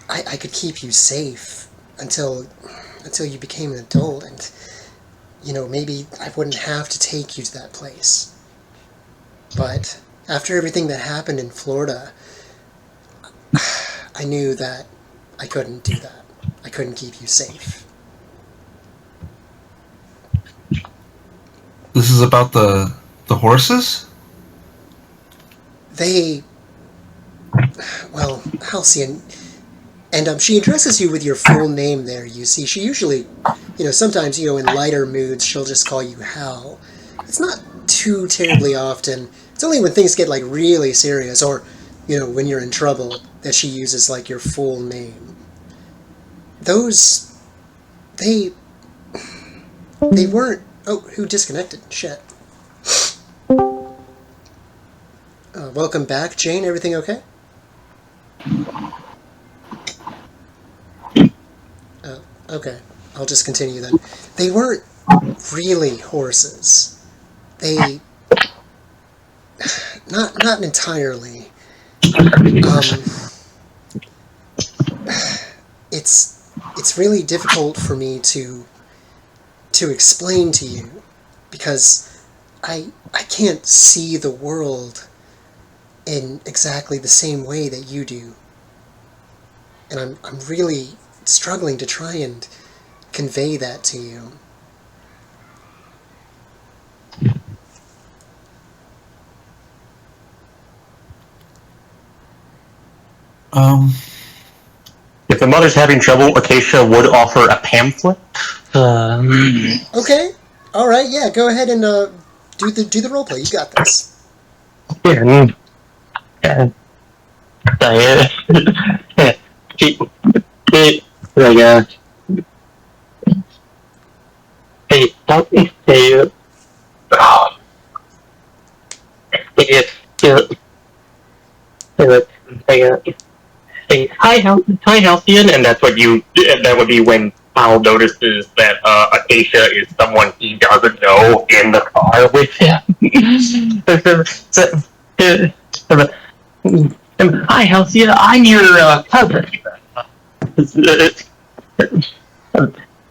I could keep you safe until you became an adult, and maybe I wouldn't have to take you to that place. But after everything that happened in Florida, I knew that I couldn't do that. I couldn't keep you safe." The This is about the horses? Well, Halcyon, and she addresses you with your full name there, you see. She usually, sometimes, in lighter moods, she'll just call you Hal. It's not too terribly often. It's only when things get, really serious, or, when you're in trouble, that she uses, your full name. They weren't... Oh, who disconnected? Shit. Welcome back, Jane. Everything okay? Okay. I'll just continue then. They weren't really horses. They... Not entirely. It's really difficult for me to explain to you, because I can't see the world in exactly the same way that you do. And I'm really struggling to try and convey that to you. If the mother's having trouble, Acacia would offer a pamphlet. Okay. All right. Yeah. Go ahead and do the role play. You got this. Hi, Halcyon, and that would be when Hal notices that Acacia is someone he doesn't know in the car with him. Hi, Halcyon, I'm your cousin.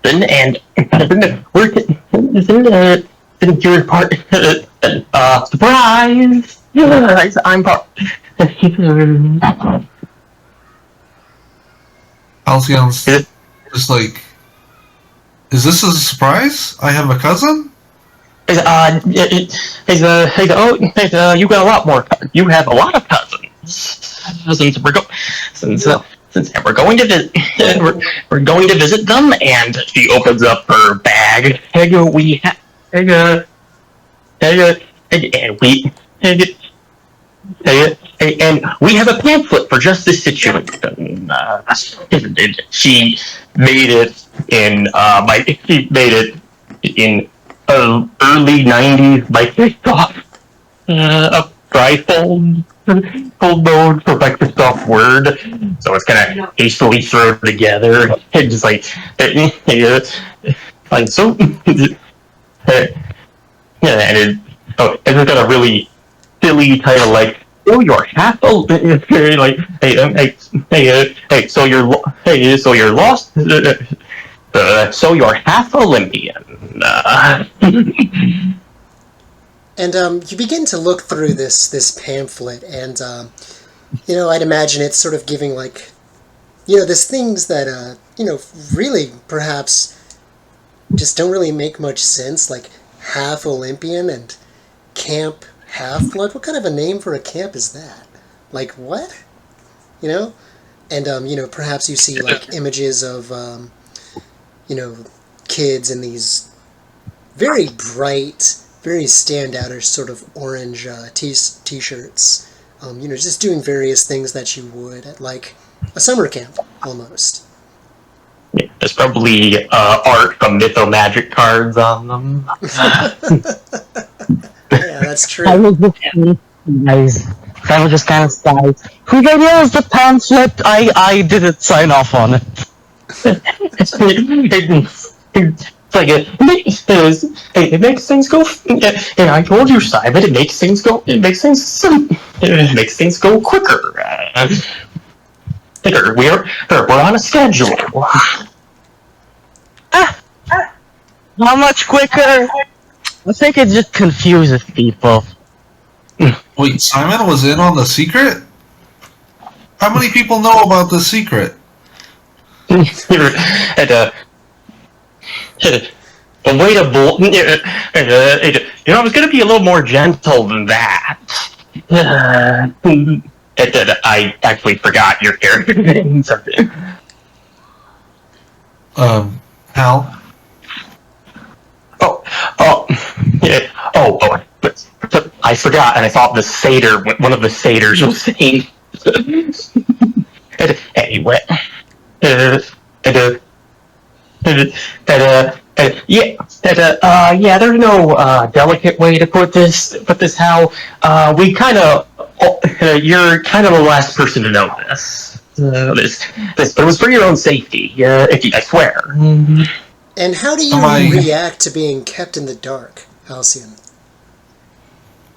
And we're since you're part surprise. I'm part. Halcyon's just like, is this a surprise? I have a cousin? You got a lot more. You have a lot of cousins. Since we're going to visit, we're going to visit them, and she opens up her bag. And we have a pamphlet for just this situation. She made it in early '90s Microsoft a trifold mode for Microsoft Word, so it's kind of hastily thrown together and just like so. And it's got a really silly title like, "Oh, you're half like so you're lost. So you're half Olympian." And you begin to look through this pamphlet, and I'd imagine it's sort of giving there's things that really perhaps just don't really make much sense, like half Olympian and camp Half-Blood. What kind of a name for a camp is that? Like what? And perhaps you see images of kids in these very bright, very standout sort of orange t-shirts, just doing various things that you would at a summer camp almost. Yeah, there's probably art from Mytho-Magic cards on them. Yeah, that's true. I was just kind of sighs. Who gave you the pamphlet? I didn't sign off on it. It's like it makes things go. And I told you, Simon, it makes things go. It makes things go quicker. We're on a schedule. How much quicker? I think it just confuses people. Wait, Simon was in on the secret? How many people know about the secret? I was going to be a little more gentle than that. I actually forgot your character name. Hal? Yeah. But I forgot, and I thought the satyr, one of the satyrs was saying. Anyway. Yeah, there's no delicate way to put this how we kind of you're kind of the last person to know this. But it was for your own safety. I swear. And how do you react to being kept in the dark, Halcyon?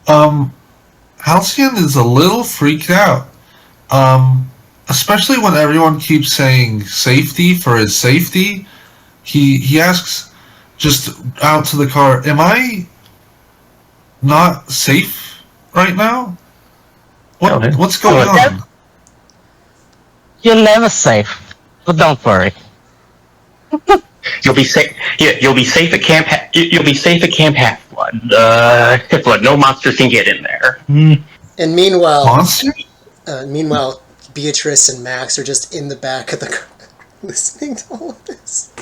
Halcyon is a little freaked out. Especially when everyone keeps saying safety for his safety. He asks just out to the car, am I not safe right now? What's going on? You're never safe, but don't worry. You'll be safe. Yeah, you'll be safe at Camp. You'll be safe at Camp Half-Blood. Half-Blood. No monsters can get in there. And meanwhile, Monster? Beatrice and Max are just in the back of the car listening to all of this.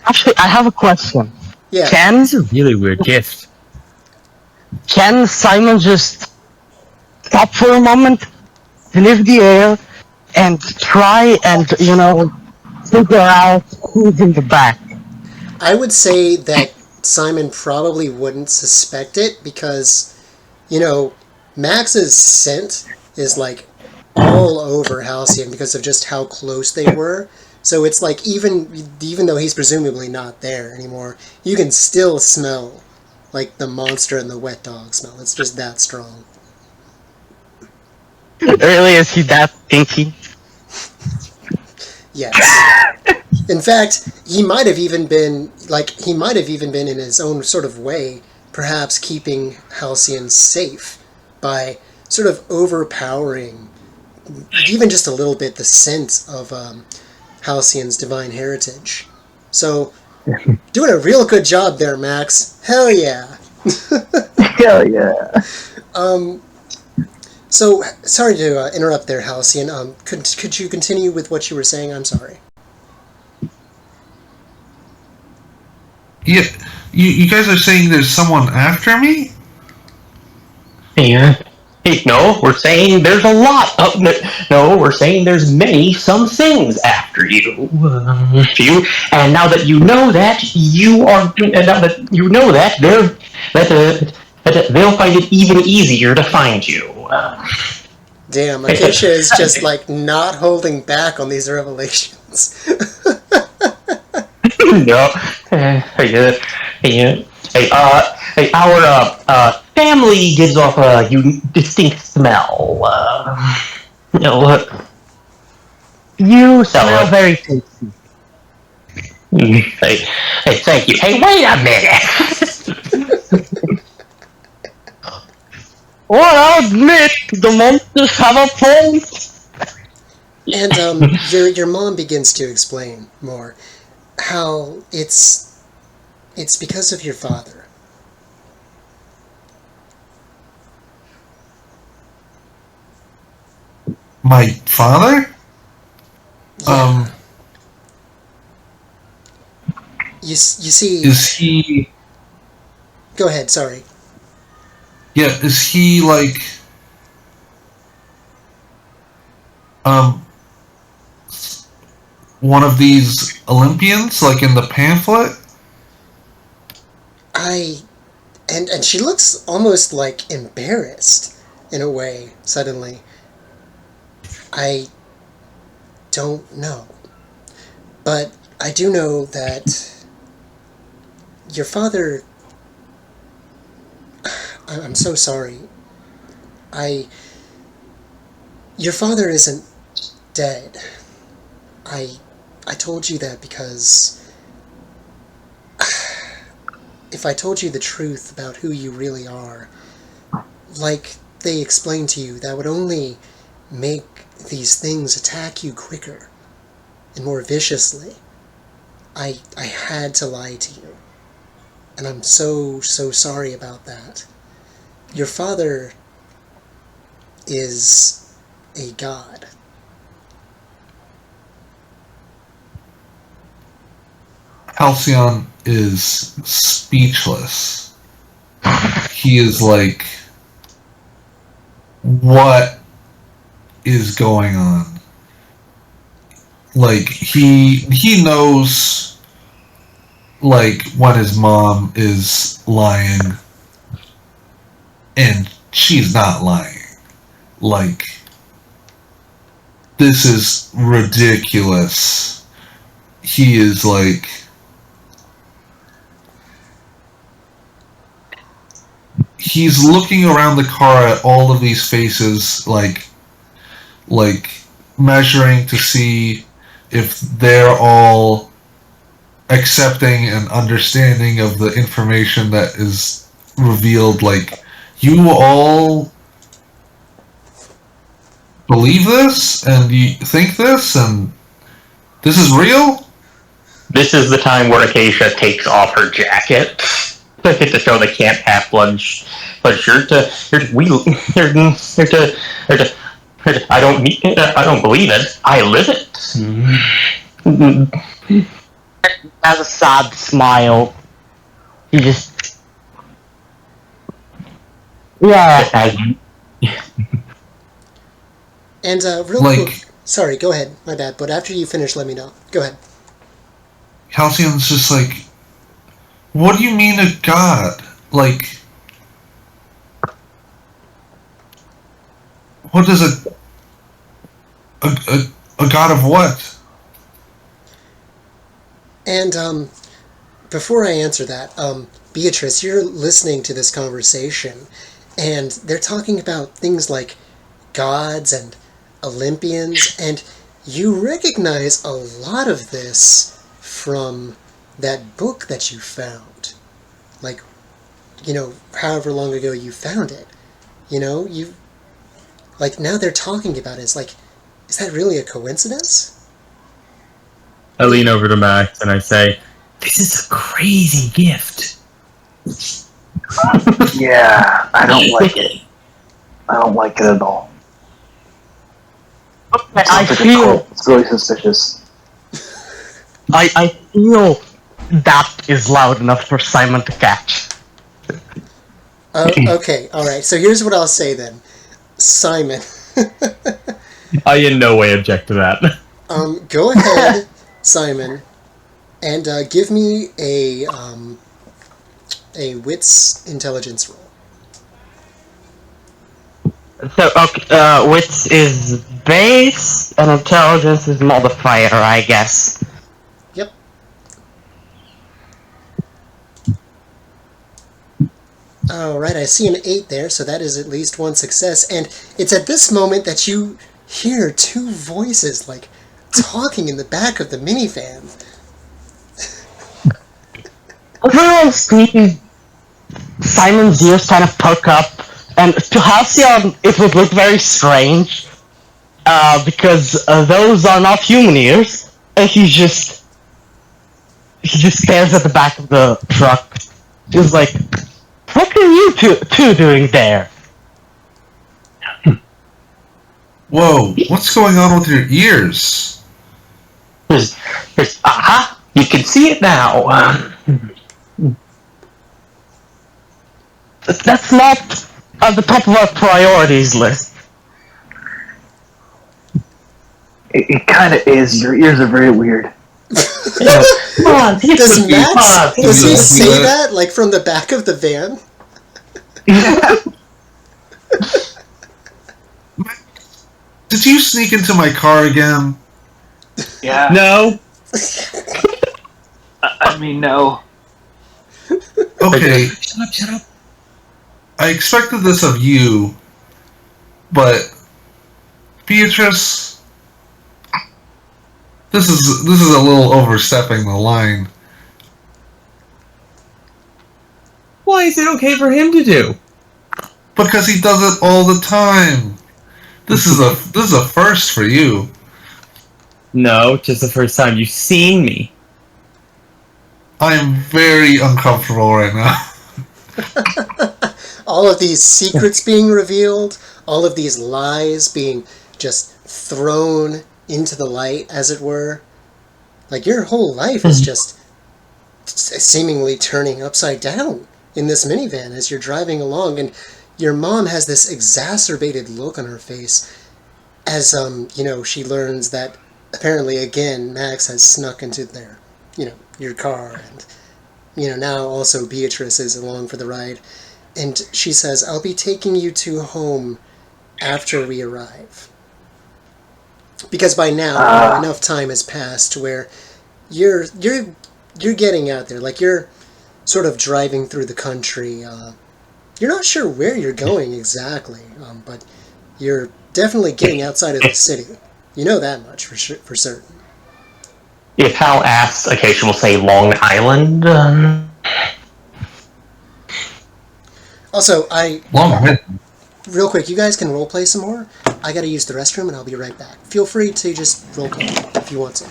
Actually, I have a question. Yeah. It's a really weird gift. Can Simon just stop for a moment, sniff the air, and try and, figure out who's in the back? I would say that Simon probably wouldn't suspect it because, Max's scent is like all over Halcyon because of just how close they were. So it's like even though he's presumably not there anymore, you can still smell like the monster and the wet dog smell. It's just that strong. Really, is he that pinky? Yes. In fact, he might have even been in his own sort of way, perhaps keeping Halcyon safe by sort of overpowering even just a little bit the sense of Halcyon's divine heritage. So, doing a real good job there, Max. Hell yeah. Hell yeah. So, sorry to interrupt there, Halcyon. Could you continue with what you were saying? I'm sorry. Yeah, you guys are saying there's someone after me? Yeah. Hey, no, we're saying there's a lot of. No, we're saying there's some things after you. And now that you know that, they'll find it even easier to find you. Damn, Acacia is just like not holding back on these revelations. No. Our family gives off a distinct smell. You smell very tasty. Hey, thank you. Hey, wait a minute! Well, I'll admit, the monsters have a point. And your mom begins to explain more how it's because of your father. My father? Yeah. You see... Is he... Go ahead, sorry. Yeah, is he like... one of these Olympians, like in the pamphlet? And she looks almost like embarrassed, in a way, suddenly. I don't know. But I do know that your father... I'm so sorry. Your father isn't dead. I told you that because if I told you the truth about who you really are, like they explained to you, that would only make these things attack you quicker and more viciously. I had to lie to you. And I'm so sorry about that. Your father is a god. Halcyon is speechless. He is like, what is going on? Like, he knows, like, when his mom is lying, and she's not lying. Like, this is ridiculous. He is like, he's looking around the car at all of these faces, like measuring to see if they're all accepting and understanding of the information that is revealed. Like, you all believe this, and you think this, and this is real? This is the time where Acacia takes off her jacket to show the Camp Half-Blood shirt. I don't believe it. I live it. Has a sad smile. He just. Yeah. And real Like- quick, sorry, go ahead. My bad. But after you finish, let me know. Go ahead. Halcyon's just like, what do you mean a god? Like, what is a god of what? And before I answer that, Beatrice, you're listening to this conversation, and they're talking about things like gods and Olympians, and you recognize a lot of this from that book that you found. Like, you know, however long ago you found it. You know, like, now they're talking about it. It's like, is that really a coincidence? I lean over to Max and I say, "This is a crazy gift." Yeah, I don't like it. I don't like it at all. I feel. It's really suspicious. I feel that is loud enough for Simon to catch. Okay, alright. So here's what I'll say then. Simon. I in no way object to that. Go ahead, Simon, and give me a wits intelligence roll. So, okay, wits is base, and intelligence is modifier, I guess. Yep. Alright, I see an 8 there, so that is at least one success, and it's at this moment that you hear two voices, like, talking in the back of the minivan. Everyone's speaking. Simon's ears kind of perk up, and to Halcyon, it would look very strange, because those are not human ears, and he just stares at the back of the truck. He's like, "What are you two doing there?" Whoa, what's going on with your ears? Aha! You can see it now. That's not at the top of our priorities list. It kind of is. Your ears are very weird. Come on, Does Max, does he Yeah. say that, like, from the back of the van? Did you sneak into my car again? Yeah. No. I mean, no. Okay, Shut up. I expected this of you, but Beatrice, this is a little overstepping the line. Why is it okay for him to do? Because he does it all the time. This is a first for you. No, just the first time you've seen me. I am very uncomfortable right now. All of these secrets being revealed, all of these lies being just thrown into the light, as it were. Like, your whole life is just seemingly turning upside down in this minivan as you're driving along, and your mom has this exacerbated look on her face as, she learns that apparently, again, Max has snuck into your car, and, now also Beatrice is along for the ride. And she says, I'll be taking you to home after we arrive. Because by now, enough time has passed where you're getting out there. Like, you're sort of driving through the country. You're not sure where you're going exactly, but you're definitely getting outside of the city. You know that much for certain. If Hal asks, occasionally we'll say Long Island. Also, Long real quick, you guys can roleplay some more. I gotta use the restroom and I'll be right back. Feel free to just roleplay if you want to.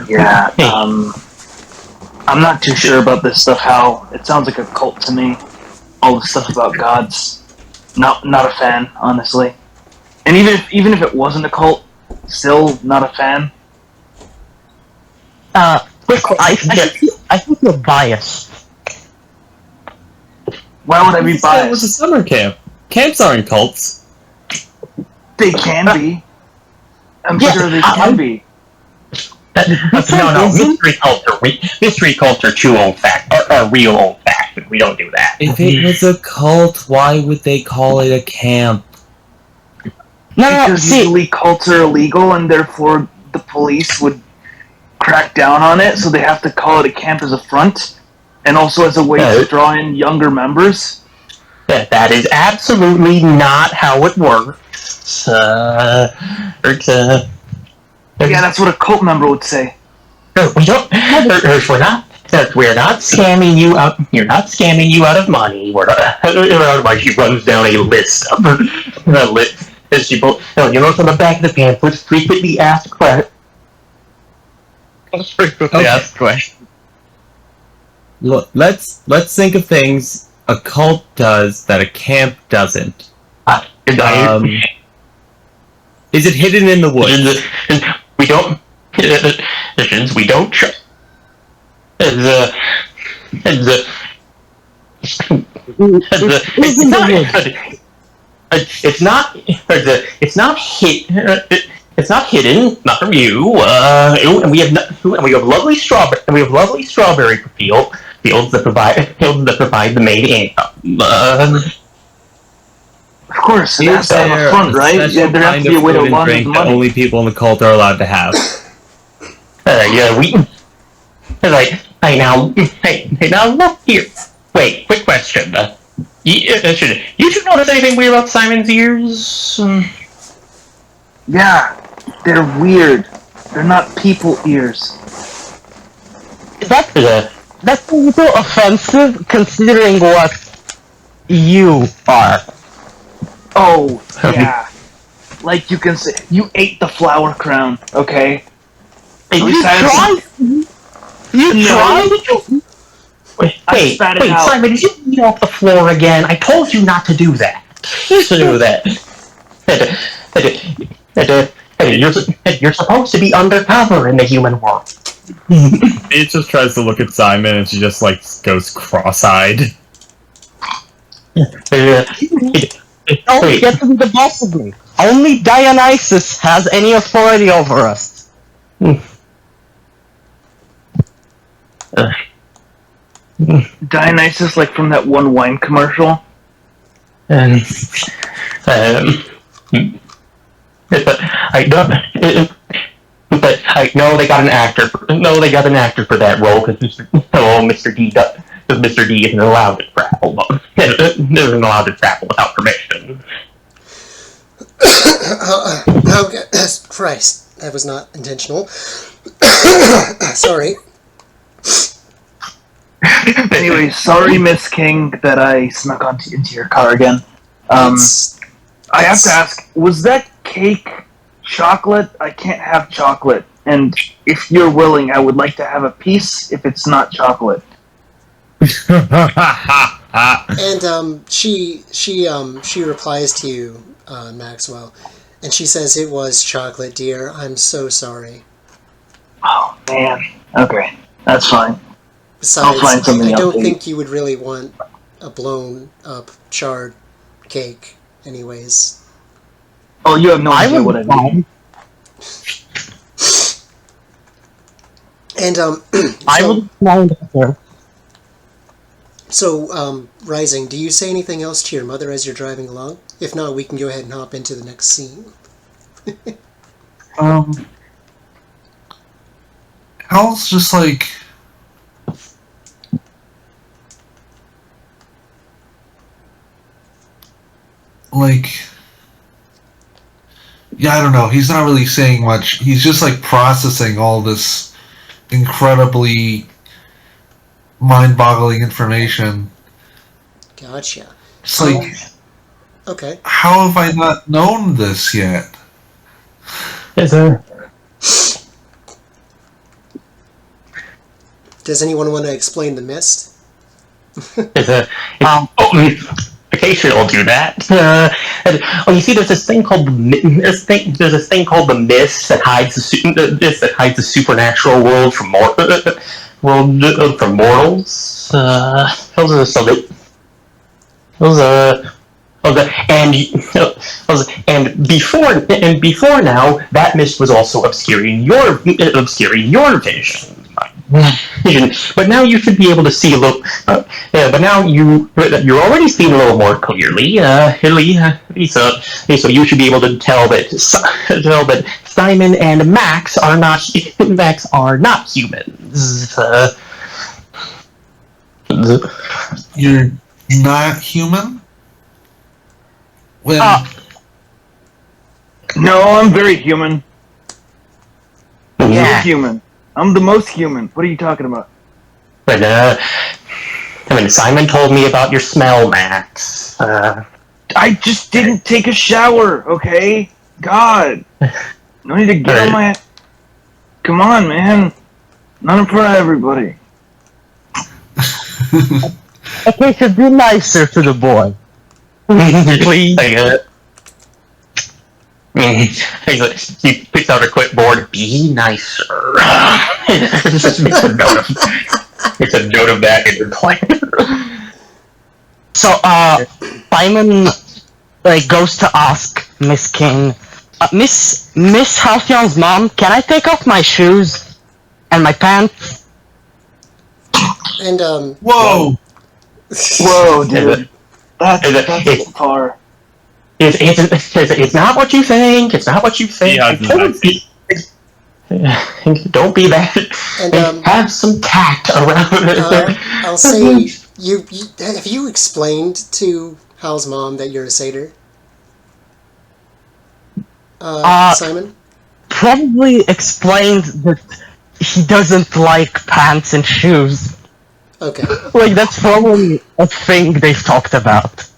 Yeah, I'm not too sure about this stuff, Hal. It sounds like a cult to me. All the stuff about gods. Not a fan, honestly. And even if it wasn't a cult, still not a fan. I think you're biased. Why would I be It was biased? a summer camp. Camps aren't cults. They can be. I'm Yeah, sure they can be. No, mystery cults are too old-fashioned, are real old-fashioned. We don't do that. If it was a cult, why would they call it a camp? No, Because see, usually cults are illegal, and therefore the police would crack down on it, so they have to call it a camp as a front, and also as a way to draw in younger members. That is absolutely not how it works. Yeah, that's what a cult member would say. We don't. We're not scamming you out. You're not scamming you out of money. We're not. She runs down a list of a list. You notice on the back of the pamphlet, frequently asked questions. Look, let's think of things a cult does that a camp doesn't. Is it hidden in the woods? We don't. We don't. It's not. It's not hit. It's not hidden. Not from you. And we have lovely strawberry. And we have lovely strawberry fields that provide the main income. Of course, it has to have a front, right? Yeah, there has to be a way to launder the that money. only people in the cult are allowed to have. Hey, now look here. Wait, quick question. You should notice anything weird about Simon's ears? Yeah, they're weird. They're not people ears. that's a little offensive considering what you are. Oh, yeah. Like you can say, you ate the flower crown, okay? You tried? You tried? Wait, spat it out. Simon, did you eat off the floor again? I told you not to do that. You're supposed to be undercover in the human world. It just tries to look at Simon and she just goes cross-eyed. Don't get to be the boss of me. Only Dionysus has any authority over us. Dionysus, like from that one wine commercial? I know they got an actor. They got an actor for that role because Mr. D isn't allowed to travel. Isn't allowed to travel without permission. Oh, Christ, that was not intentional. Sorry. Anyway, sorry, Miss King, that I snuck into your car again. I have to ask, was that cake chocolate? I can't have chocolate. And if you're willing, I would like to have a piece if it's not chocolate. And she replies to you, Maxwell, and she says, "It was chocolate, dear. I'm so sorry." Oh man. Okay, that's fine. Besides, find something I else don't to think you would really want a blown up charred cake, anyways. Oh, you have no I idea would what I mean. And I would mind her. So, Rising, do you say anything else to your mother as you're driving along? If not, we can go ahead and hop into the next scene. Hal's just like, yeah, I don't know. He's not really saying much. He's just like processing all this incredibly mind-boggling information. Gotcha. It's like, Okay. how have I not known this yet? Is there? Does anyone want to explain the mist? Is there? Acacia will do that. You see, there's this thing called there's this thing called the mist that hides the supernatural world from mortals. Those are some of and before now, that mist was also obscuring your vision. But now you should be able to see a little. But now you're already seeing a little more clearly. So you should be able to tell that Simon and Max are not humans. You're not human? When No, I'm very human. Yeah. Human. I'm the most human. What are you talking about? But Simon told me about your smell, Max. I just didn't take a shower, okay? God. No need to get on my... Come on, man. Not in front of everybody. Okay, so be nicer to the boy. Please. He picks out a clipboard. Be nicer. Just makes a note of that in your plan. So, Simon, goes to ask Miss King, Miss Halcyon's mom, can I take off my shoes and my pants? And, whoa! Whoa, dude. That's far. It's not what you think. It's not what you think. Don't be that. And, have some tact around it. I'll say, have you explained to Hal's mom that you're a satyr? Simon? Probably explained that he doesn't like pants and shoes. Okay. That's probably a thing they've talked about.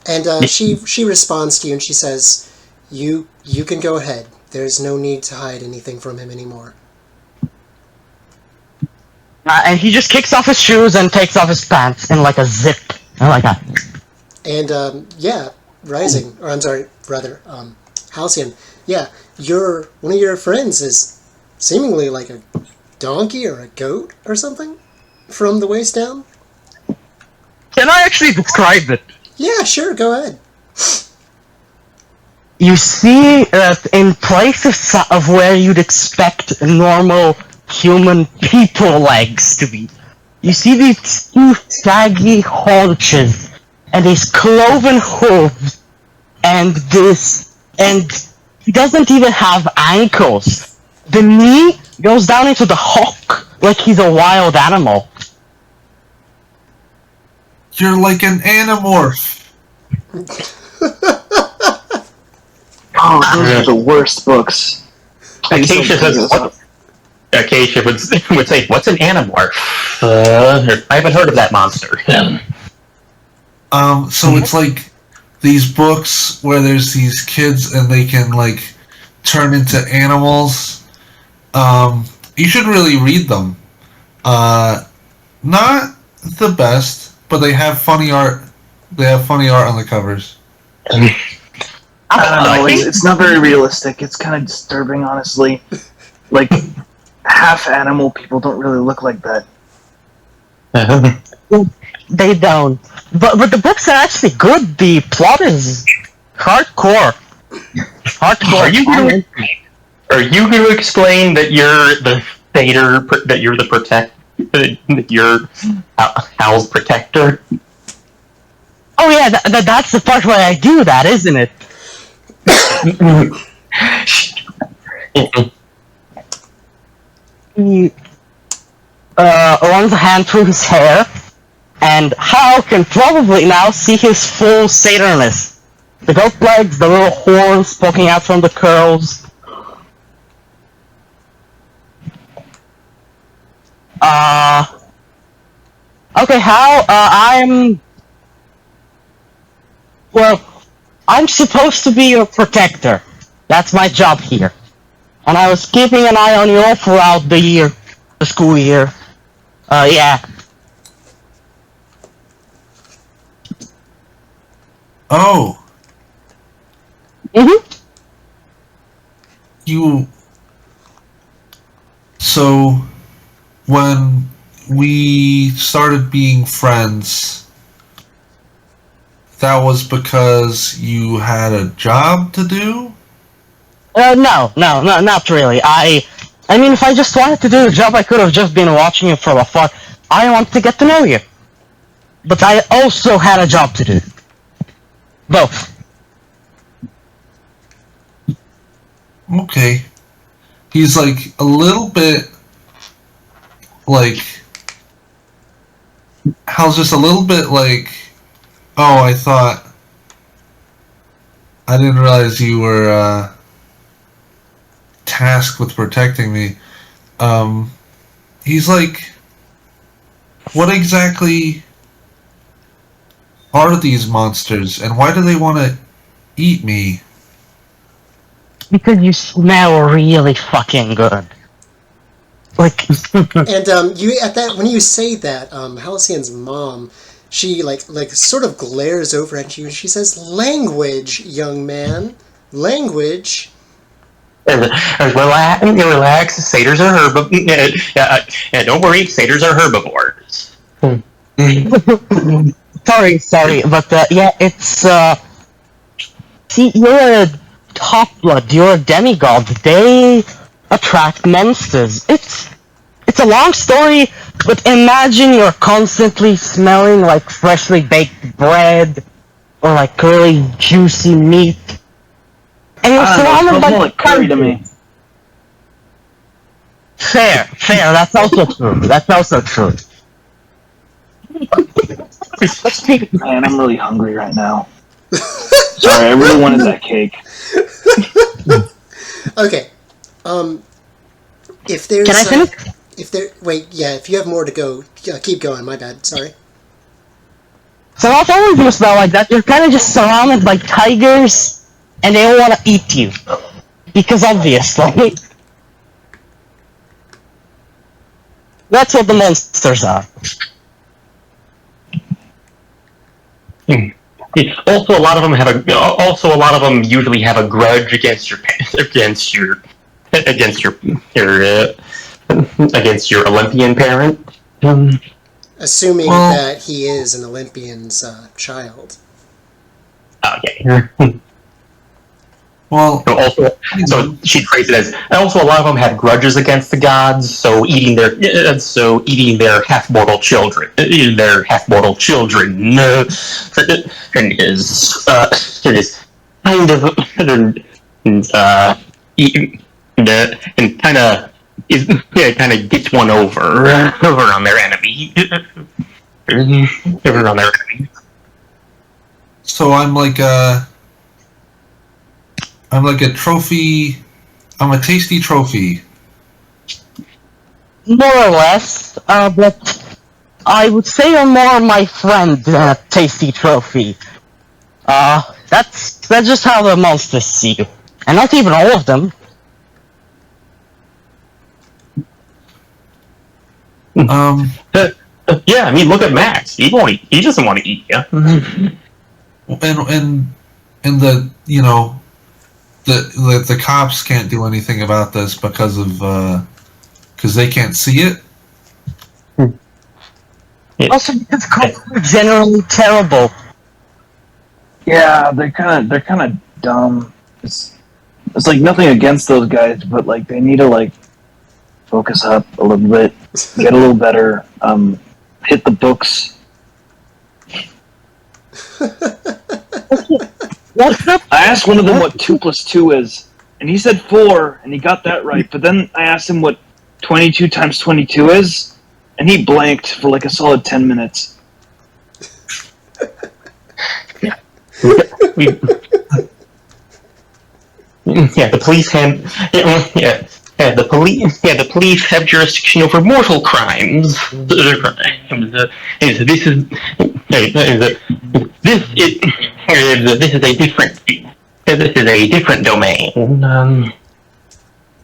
And she responds to you and she says, you can go ahead. There's no need to hide anything from him anymore. And he just kicks off his shoes and takes off his pants in a zip. I like that. And Rising, or I'm sorry, rather, Halcyon, yeah, one of your friends is seemingly like a donkey or a goat or something from the waist down. Can I actually describe it? Yeah, sure, go ahead. You see that in places of where you'd expect normal human people legs to be, you see these two saggy haunches and these cloven hooves and he doesn't even have ankles. The knee goes down into the hock like he's a wild animal. You're like an animorph. Oh, those are the worst books. Acacia would say, "What's an animorph? I haven't heard of that monster." So it's like these books where there's these kids and they can turn into animals, You should really read them. Not the best, but they have funny art. They have funny art on the covers. I don't know. It's not very realistic. It's kind of disturbing, honestly. Like, half animal people don't really look like that. They don't. But the books are actually good. The plot is hardcore. Hardcore. Are you going to explain that you're the Vader, that you're the that you're Hal's protector? Oh yeah, that's the part where I do that, isn't it? He runs a hand through his hair, and Hal can probably now see his full Saturnus. The goat legs, the little horns poking out from the curls. Okay, Hal, I'm supposed to be your protector. That's my job here. And I was keeping an eye on you all throughout the school year. Yeah. Oh, Mm-hmm. So, when we started being friends, that was because you had a job to do? No, not really. I mean, if I just wanted to do the job, I could have just been watching you from afar. I want to get to know you. But I also had a job to do. Both. Okay. He's like a little bit like Hal's just a little bit like, oh, I didn't realize you were tasked with protecting me. He's like, what exactly are these monsters, and why do they want to eat me? Because you smell really fucking good. Like, And you at that when you say that, Halcyon's mom, she like sort of glares over at you and she says, "Language, young man, language." Relax. Satyrs are herbivores. Don't worry, satyrs are herbivores. sorry, but yeah, it's see, you're a top blood, you're a demigod. They attract monsters. It's a long story, but imagine you're constantly smelling like freshly baked bread or like curly, juicy meat, and you're surrounded by like curry to me. Fair. That's also true. Let's take. Man, I'm really hungry right now. Sorry, I really wanted that cake. Okay. If there's Can I finish? if you have more to go, keep going. My bad. Sorry. So not only do you smell like that, you're kind of just surrounded by tigers, and they all want to eat you. Because obviously. That's what the monsters are. Also, a lot of them usually have a grudge against your Olympian parent. Assuming that he is an Olympian's child. Okay. Well, So she phrased it as. Also, a lot of them have grudges against the gods. So eating their half mortal children, is kind of kind of gets one over on their enemy. Over on their enemy. so I'm like a trophy. I'm a tasty trophy. More or less, but I would say you're more my friend than a tasty trophy. That's just how the monsters see you. And not even all of them. Yeah, I mean, look at Max. He doesn't want to eat you. And the the cops can't do anything about this because they can't see it. Also, because cops are generally terrible. Yeah, they're kind of dumb. It's like nothing against those guys, but like they need to like focus up a little bit, get a little better, hit the books. What's up? I asked one of them what 2 + 2 is, and he said 4, and he got that right. But then I asked him what 22 × 22 is, and he blanked for like a solid 10 minutes. The police have jurisdiction over mortal crimes. This is a different domain.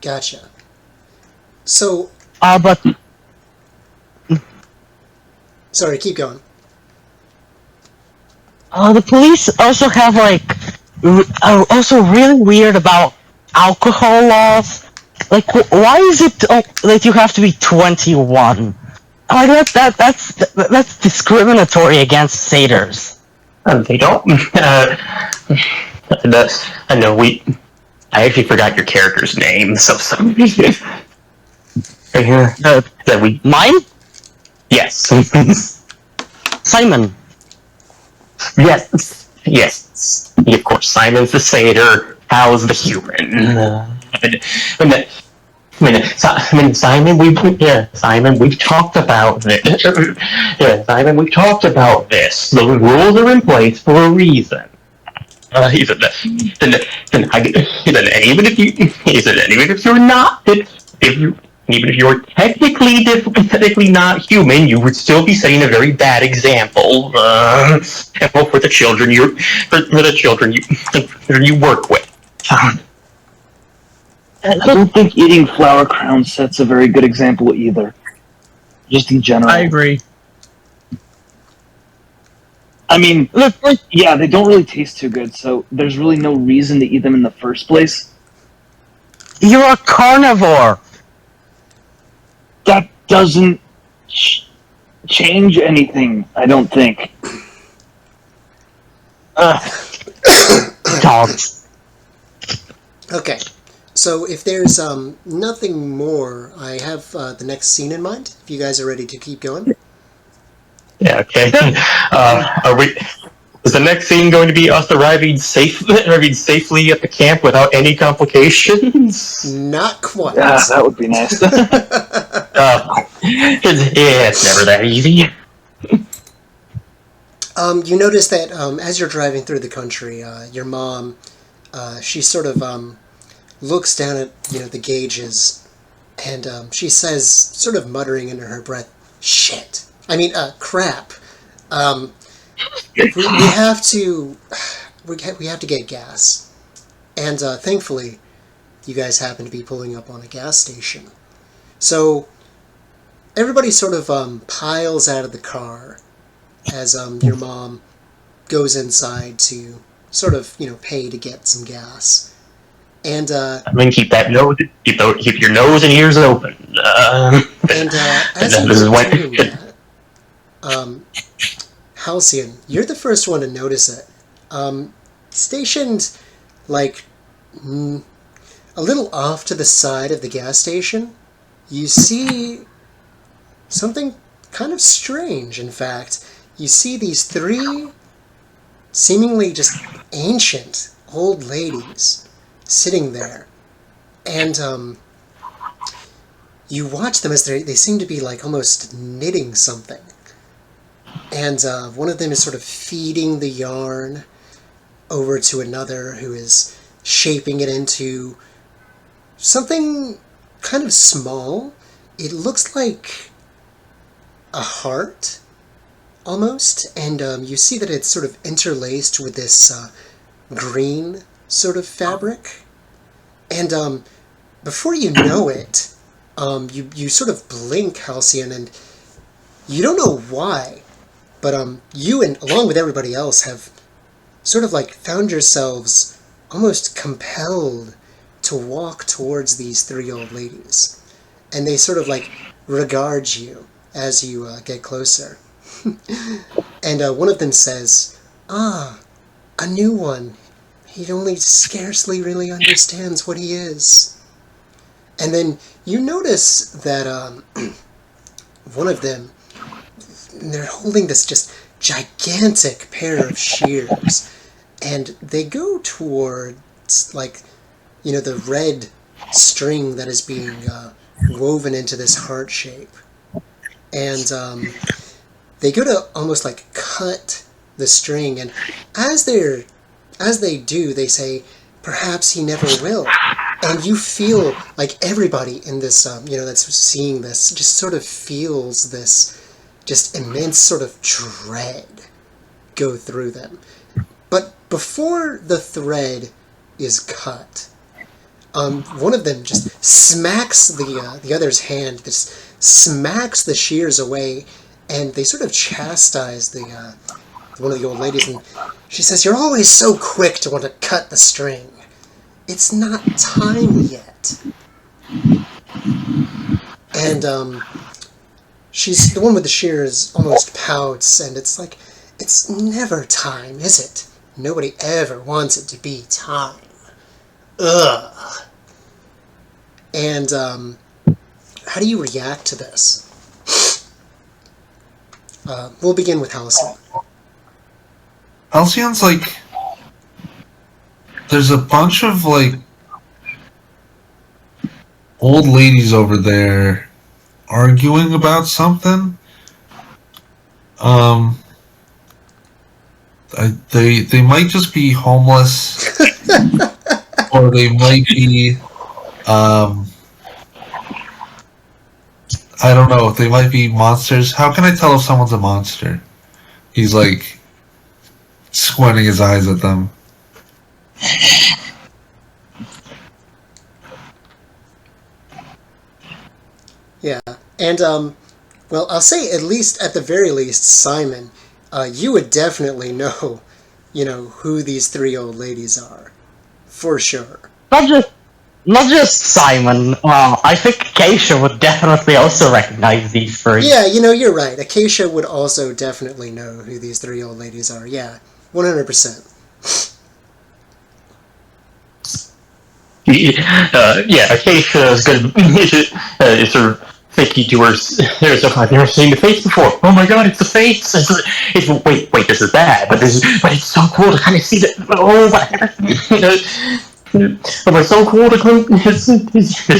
Gotcha. So, But sorry, keep going. the police also have are also really weird about alcohol laws. Like, why is it that you have to be 21? Like that's discriminatory against satyrs. They don't. I know I actually forgot your character's name. So sorry. That we. Mine? Yes. Simon. Yes. Of course, Simon's the satyr. Hal's the human. Simon, we've talked about this. Simon, we've talked about this. The rules are in place for a reason. He said, even if you're technically not human, you would still be setting a very bad example. And for the children you work with. I don't think eating flower crowns sets a very good example either. Just in general. I agree. I mean, Look, yeah, they don't really taste too good, so there's really no reason to eat them in the first place. you're a carnivore. That doesn't change anything, I don't think. Dogs. Okay. So if there's nothing more, I have the next scene in mind. If you guys are ready to keep going. Yeah, okay. Is the next scene going to be us arriving safely at the camp without any complications? Not quite. Yeah, that would be nice. It's never that easy. You notice that as you're driving through the country, your mom, she sort of looks down at the gauges, and she says, sort of muttering under her breath, "Shit! I mean, crap! We have to get gas." And thankfully, you guys happen to be pulling up on a gas station, so everybody sort of piles out of the car as your mom goes inside to sort of pay to get some gas. And keep your nose and ears open. and as this you're is doing that, Halcyon, you're the first one to notice it. Stationed like a little off to the side of the gas station, you see something kind of strange. In fact, you see these 3 seemingly just ancient old ladies sitting there, and you watch them as they seem to be like almost knitting something, and one of them is sort of feeding the yarn over to another who is shaping it into something kind of small. It looks like a heart almost, and you see that it's sort of interlaced with this green sort of fabric, and before you know it, you sort of blink, Halcyon, and you don't know why, but you and along with everybody else have sort of like found yourselves almost compelled to walk towards these three old ladies, and they sort of like regard you as you get closer. And one of them says, "Ah, a new one. He only scarcely really understands what he is." And then you notice that one of them, they're holding this just gigantic pair of shears, and they go towards, like, the red string that is being woven into this heart shape. And they go to almost like cut the string, and as they do, they say, "Perhaps he never will." And you feel like everybody in this, that's seeing this, just sort of feels this just immense sort of dread go through them. But before the thread is cut, one of them just smacks the other's hand, just smacks the shears away, and they sort of chastise one of the old ladies, and she says, "You're always so quick to want to cut the string. It's not time yet." And she's the one with the shears almost pouts, and it's like, "It's never time, is it? Nobody ever wants it to be time. Ugh." And how do you react to this? We'll begin with Halcyon. Halcyon's like, there's a bunch of like old ladies over there arguing about something. They might just be homeless, or they might be, I don't know. They might be monsters. How can I tell if someone's a monster? He's like squinting his eyes at them. Yeah, and well, I'll say at least, at the very least, Simon, you would definitely know, who these three old ladies are, for sure. Not just Simon. I think Keisha would definitely also recognize these three. Yeah, you're right. Acacia would also definitely know who these three old ladies are. Yeah, 100%. Yeah, Acacia is good. It's sort of thinking to herself, "I've never seen the face before. Oh my god, it's the face! Wait, this is bad, but it's so cool to kind of see that. Oh, but it's so cool to this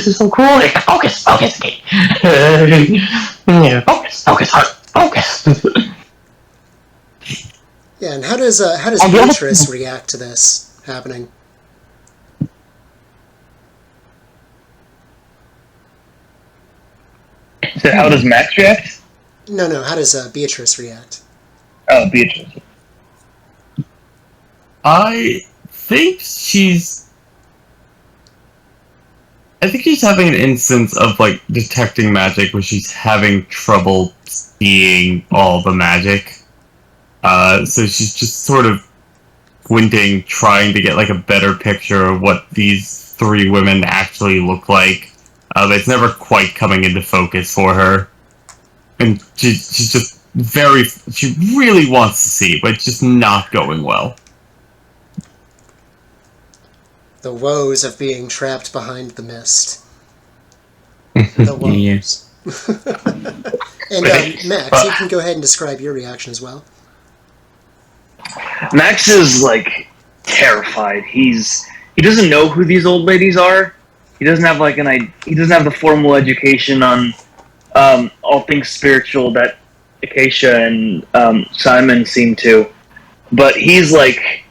is so cool. Focus, okay. Yeah, focus, heart, focus." Yeah, and how does Beatrice react to this happening? So how does Max react? No, how does Beatrice react? Oh, Beatrice. I think she's having an instance of like detecting magic where she's having trouble seeing all the magic. So she's just sort of squinting, trying to get like a better picture of what these three women actually look like. But it's never quite coming into focus for her. And she's just she really wants to see, but it's just not going well. The woes of being trapped behind the mist. The woes. And Max, you can go ahead and describe your reaction as well. Max is like terrified. He doesn't know who these old ladies are. He doesn't have like he doesn't have the formal education on all things spiritual that Acacia and Simon seem to. But he's like,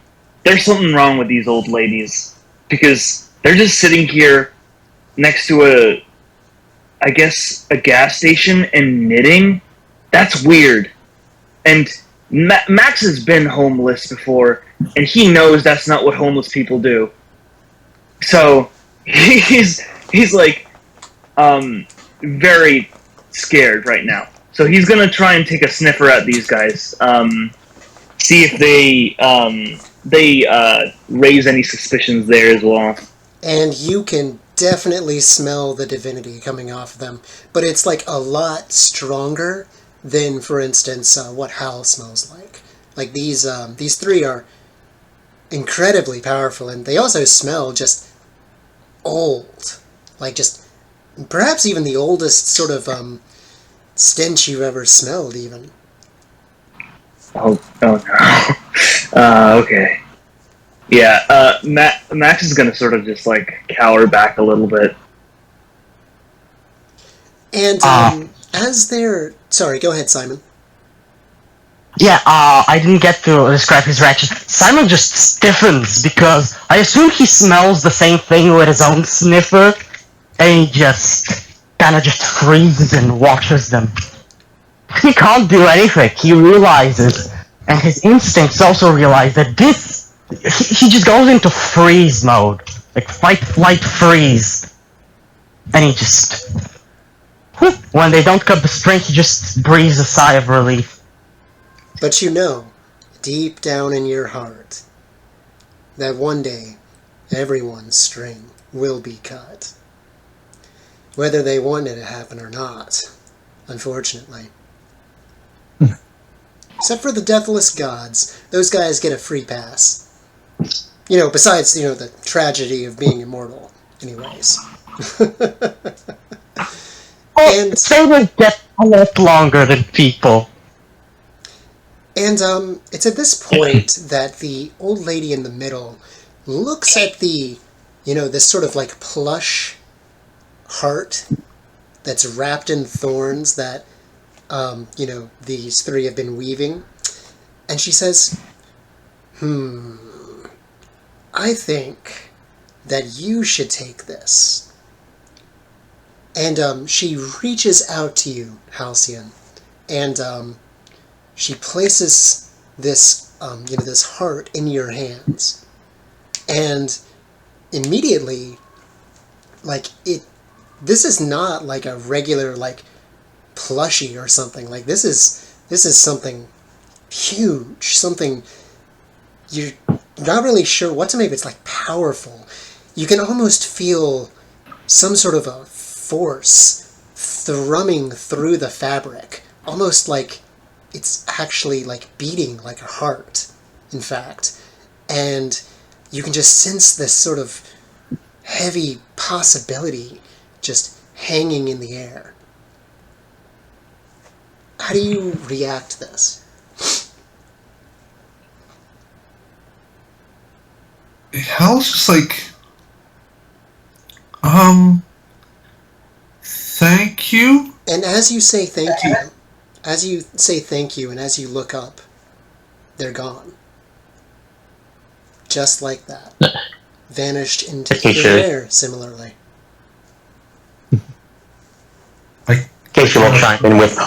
there's something wrong with these old ladies, because they're just sitting here next to a gas station and knitting. That's weird. And Max has been homeless before, and he knows that's not what homeless people do. So he's like very scared right now. So he's gonna try and take a sniffer at these guys. See if they raise any suspicions there as well. And you can definitely smell the divinity coming off of them, but it's like a lot stronger than, for instance, what Hal smells like. Like these three are incredibly powerful, and they also smell just old, like just perhaps even the oldest sort of stench you've ever smelled, even. Oh no. Okay. Yeah, Max is gonna sort of just like cower back a little bit. And as they're... Sorry, go ahead, Simon. Yeah, I didn't get to describe his reaction. Simon just stiffens because I assume he smells the same thing with his own sniffer, and he just kind of just freezes and watches them. He can't do anything. He realizes, and his instincts also realize that this... He just goes into freeze mode. Like, fight, flight, freeze. And he just... When they don't cut the string, he just breathes a sigh of relief. But you know, deep down in your heart, that one day, everyone's string will be cut. Whether they want it to happen or not, unfortunately. Except for the deathless gods, those guys get a free pass. You know, besides, the tragedy of being immortal, anyways. And they will get a lot longer than people. And it's at this point that the old lady in the middle looks at the, this sort of like plush heart that's wrapped in thorns that, these three have been weaving. And she says, I think that you should take this. And she reaches out to you, Halcyon, and she places this, this heart in your hands. And immediately, this is not like a regular, plushie or something. Like, this is something huge, something you're not really sure what to make, but it's, powerful. You can almost feel some sort of a force thrumming through the fabric, almost like it's actually beating like a heart, in fact. And you can just sense this sort of heavy possibility just hanging in the air. How do you react to this? Hal's just thank you? And as you say thank you, and as you look up, they're gone. Just like that. Vanished into thin air, similarly. Keisha will chime in with,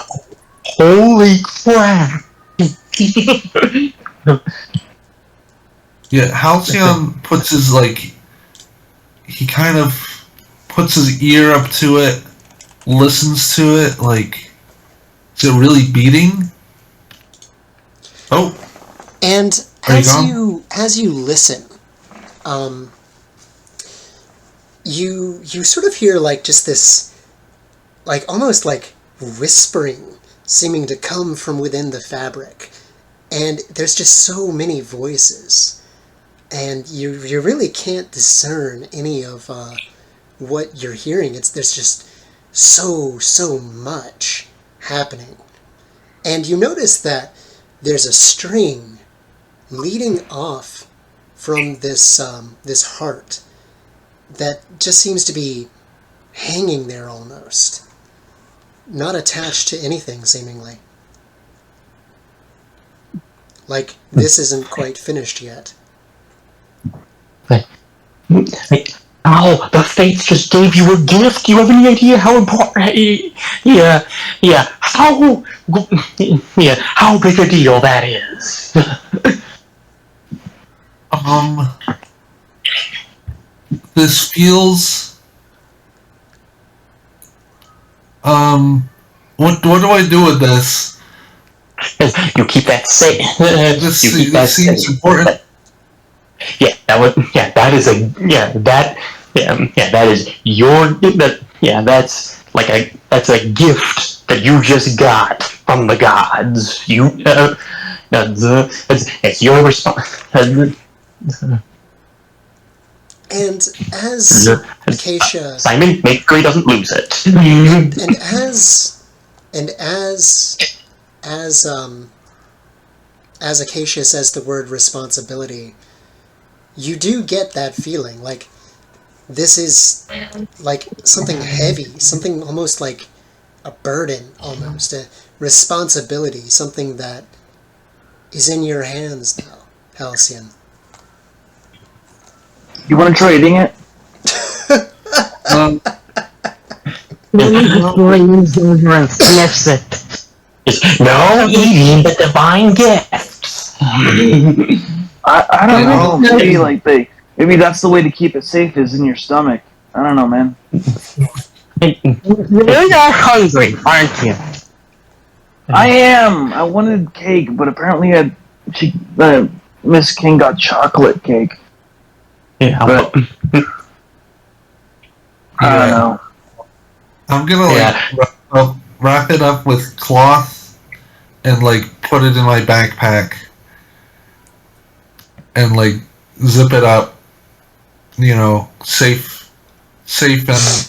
"Holy crap!" Yeah, Halcyon puts his, he kind of puts his ear up to it, listens to it, is it really beating? Oh. And as you listen, you sort of hear just this, almost whispering seeming to come from within the fabric. And there's just so many voices. And you really can't discern any of what you're hearing. There's just so much happening. And you notice that there's a string leading off from this heart that just seems to be hanging there almost. Not attached to anything, seemingly. This isn't quite finished yet. Oh, the Fates just gave you a gift. Do you have any idea how important? Yeah. How big a deal that is? This feels What do I do with this? You keep that safe. This seems important. Yeah, that is that's a gift that you just got from the gods. It's your response. And as Acacia Simon, make sure he doesn't lose it. and as Acacia says the word responsibility, you do get that feeling like this is like something heavy, something almost like a burden, almost a responsibility, something that is in your hands now, Halcyon. You want to try eating it? Leans over and sniffs it. No eating the divine gifts. I don't know. Maybe that's the way to keep it safe is in your stomach. I don't know, man. You are hungry, aren't you? I am. I wanted cake, but apparently Miss King got chocolate cake. Yeah, But I don't know. I'm gonna wrap it up with cloth and put it in my backpack and zip it up, safe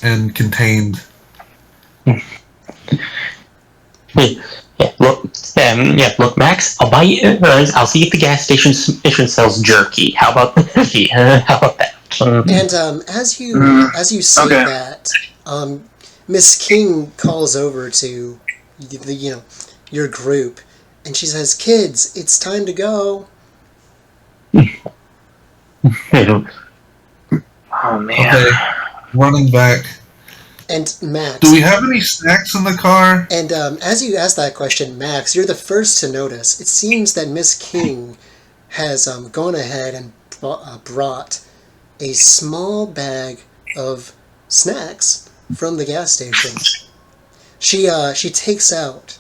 and contained. Look, Max. I'll buy you. I'll see if the gas station sells jerky. How about jerky? How about that? And as you see that, Miss King calls over to your group, and she says, "Kids, it's time to go." Oh man. Okay, running back. And Max, Do we have any snacks in the car? and as you ask that question, Max, you're the first to notice. It seems that Miss King has gone ahead and brought a small bag of snacks from the gas station. She takes out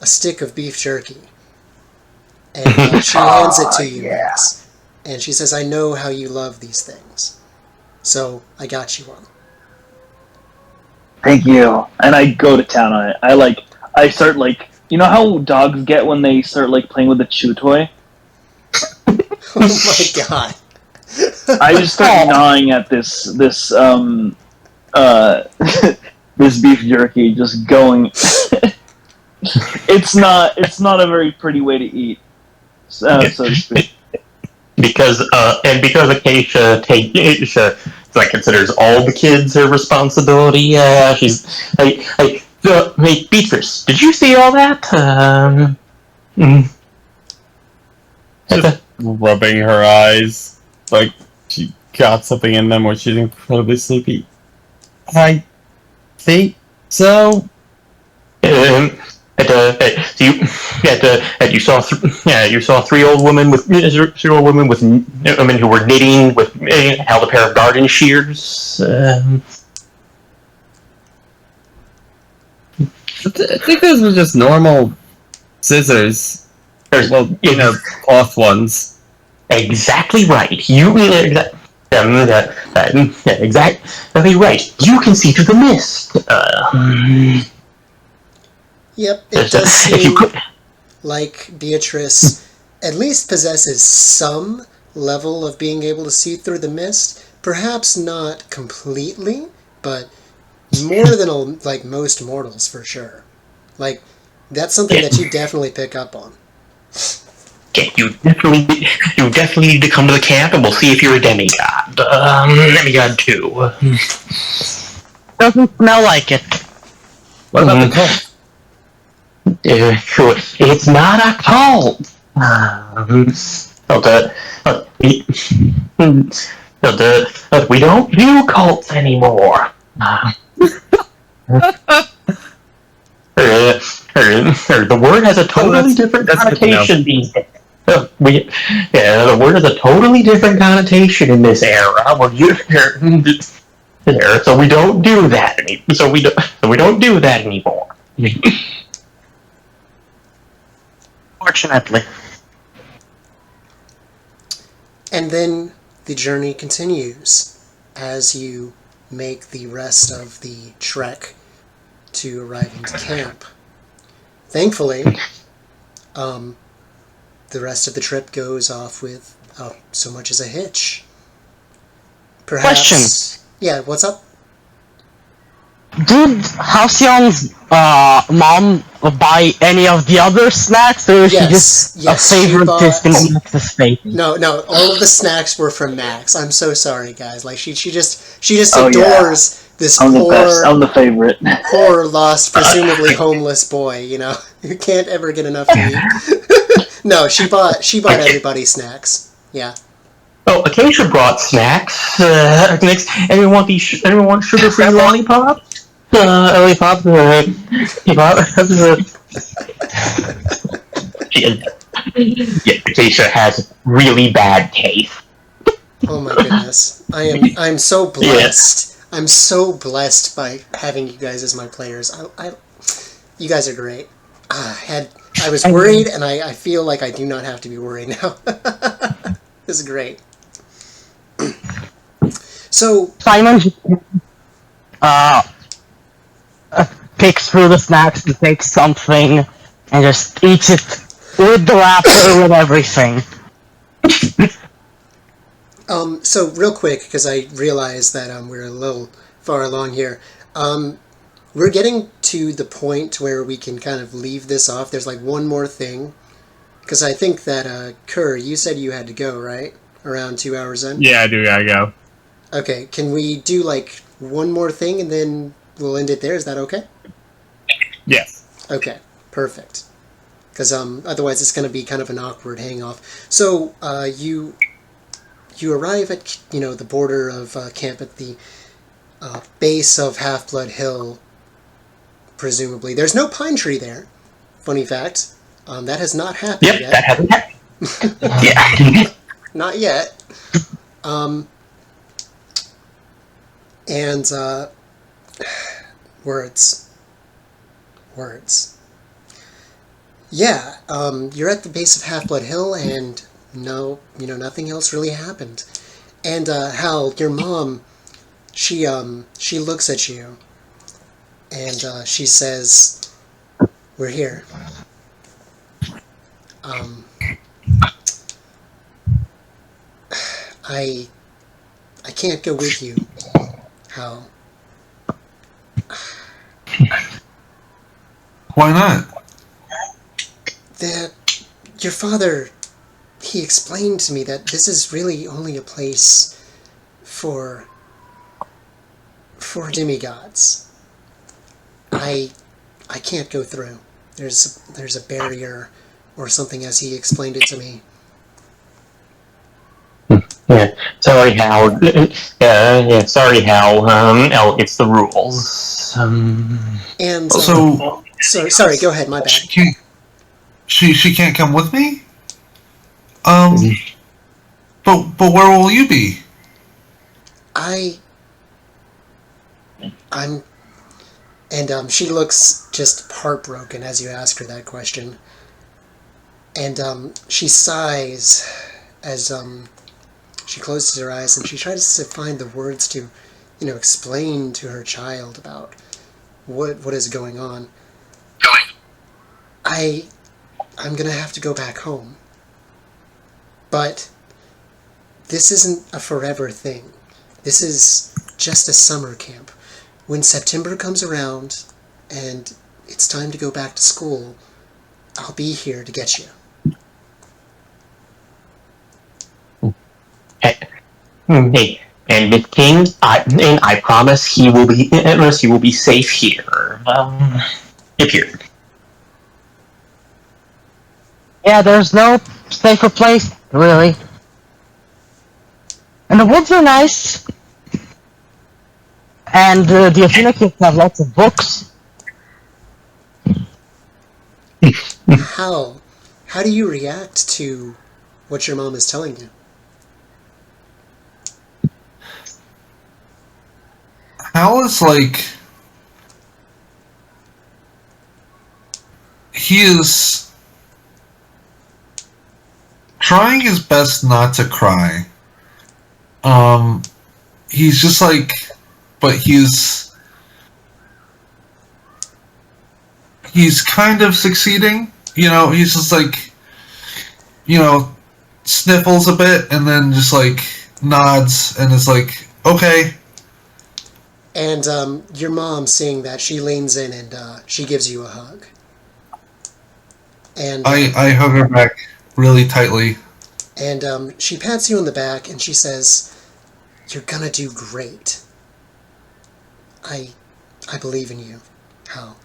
a stick of beef jerky, and she hands it to you, Max. And she says, "I know how you love these things, so I got you one." Thank you. And I go to town on it. I start you know how dogs get when they start playing with a chew toy? Oh my god. I just start gnawing at this this beef jerky, just going. It's not a very pretty way to eat, so to speak. Because Acacia considers all the kids her responsibility. She's hey, Beatrice, did you see all that? Just rubbing her eyes like she got something in them or she's incredibly sleepy. I think so. You saw three old women with women who were knitting with held a pair of garden shears. I think those were just normal scissors. Well, cloth ones. Exactly right. Exactly right. You can see through the mist. Yep, it does seem like Beatrice at least possesses some level of being able to see through the mist. Perhaps not completely, but more than most mortals for sure. That's something that you definitely pick up on. Yeah, you definitely need to come to the camp, and we'll see if you're a demigod. Demigod 2. Doesn't smell like it. What about the cult? It's not a cult. We don't do cults anymore. The word has a totally different connotation these days. The word has a totally different connotation in this era. So we don't do that. So we don't do that anymore. Fortunately. And then the journey continues as you make the rest of the trek to arriving to camp. Thankfully, the rest of the trip goes off with so much as a hitch. Perhaps. Question. Yeah, what's up? Did Halcyon's mom buy any of the other snacks, or is she just Yes, a she favoritist bought. in Max's fate? No, all of the snacks were from Max. I'm so sorry, guys. Like she just Oh, yeah. adores this I'm the best. I'm poor, the favorite. poor, lost, presumably homeless boy. You know, who can't ever get enough to eat. No, she bought everybody snacks. Yeah. Oh, Acacia brought snacks. Next, anyone want sugar-free lollipops? Lollipop. Yeah, Acacia has really bad taste. Oh my goodness. I'm so blessed. I'm so blessed by having you guys as my players. You guys are great. I was worried, and I feel like I do not have to be worried now. This is great. So Simon just picks through the snacks and takes something and just eats it with the wrapper, with everything. So real quick, because I realize that we're a little far along here. We're getting to the point where we can kind of leave this off. There's like one more thing. Because I think that, Kerr, you said you had to go, right? Around 2 hours in? Yeah, I do gotta go. Okay, can we do like one more thing and then we'll end it there? Is that okay? Yes. Okay, perfect. Because otherwise it's going to be kind of an awkward hang-off. So you arrive at the border of camp at the base of Half-Blood Hill, presumably. There's no pine tree there. Funny fact. That has not happened Yep, yet. that hasn't happened. Yeah. Not yet. And words. Yeah, you're at the base of Half-Blood Hill, and no, nothing else really happened. And Hal, your mom, she looks at you, and she says, "We're here." I can't go with you, Hal. Why not? Your father, he explained to me that this is really only a place for demigods. I can't go through. There's a barrier or something, as he explained it to me. Yeah, sorry, Hal. Yeah, sorry, Hal. It's the rules. And So sorry, go ahead. My bad. she can't come with me. But where will you be? I'm. And she looks just heartbroken as you ask her that question. And she sighs as she closes her eyes and she tries to find the words to, explain to her child about what is going on. I'm gonna have to go back home. But this isn't a forever thing. This is just a summer camp. When September comes around and it's time to go back to school, I'll be here to get you. Hey, and Miss King, I promise he will be safe here. If here. Yeah, there's no safer place, really. And the woods are nice. And the Athena kids have lots of books. How do you react to what your mom is telling you? Hal is like he is trying his best not to cry. He's just like, but he's kind of succeeding. He's just like, sniffles a bit and then just like nods and is like, okay. And your mom, seeing that, she leans in and she gives you a hug. And I hug her back really tightly. And she pats you on the back and she says, "You're gonna do great. I believe in you, Hal."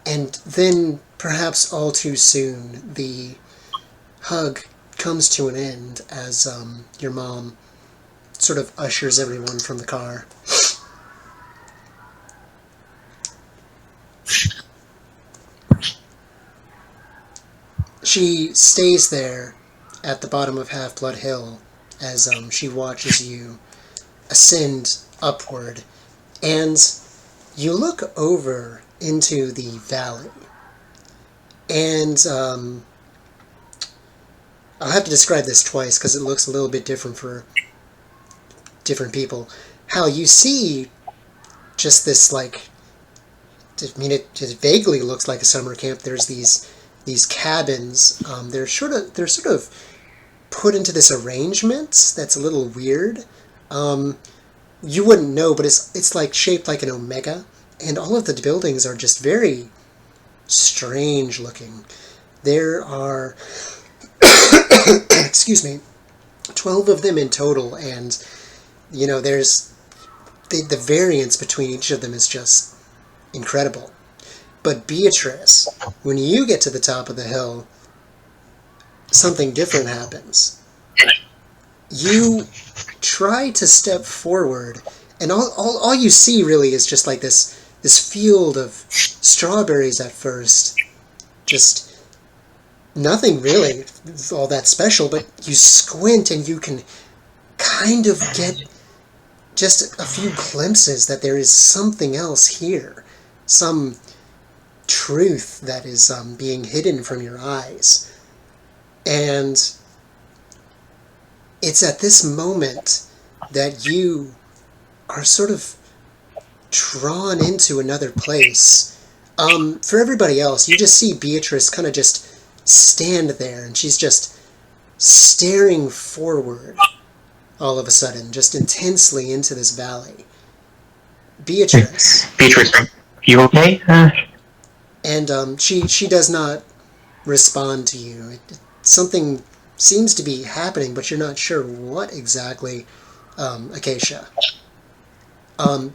And then, perhaps all too soon, the hug comes to an end as your mom sort of ushers everyone from the car. She stays there at the bottom of Half-Blood Hill as she watches you ascend upward, and you look over into the valley, and I'll have to describe this twice because it looks a little bit different for different people. How you see just this, like, I mean, it vaguely looks like a summer camp. There's these cabins. They're sort of put into this arrangement that's a little weird. You wouldn't know, but it's like shaped like an omega, and all of the buildings are just very strange looking. There are, excuse me, 12 of them in total, and there's the variance between each of them is just incredible. But Beatrice, when you get to the top of the hill, something different happens. You try to step forward, and all you see really is just like this field of strawberries at first. Just nothing really all that special, but you squint and you can kind of get just a few glimpses that there is something else here. Some truth that is being hidden from your eyes. And it's at this moment that you are sort of drawn into another place. For everybody else, you just see Beatrice kind of just stand there, and she's just staring forward all of a sudden, just intensely into this valley. Beatrice, you okay? And she does not respond to you. Something seems to be happening, but you're not sure what exactly. Acacia.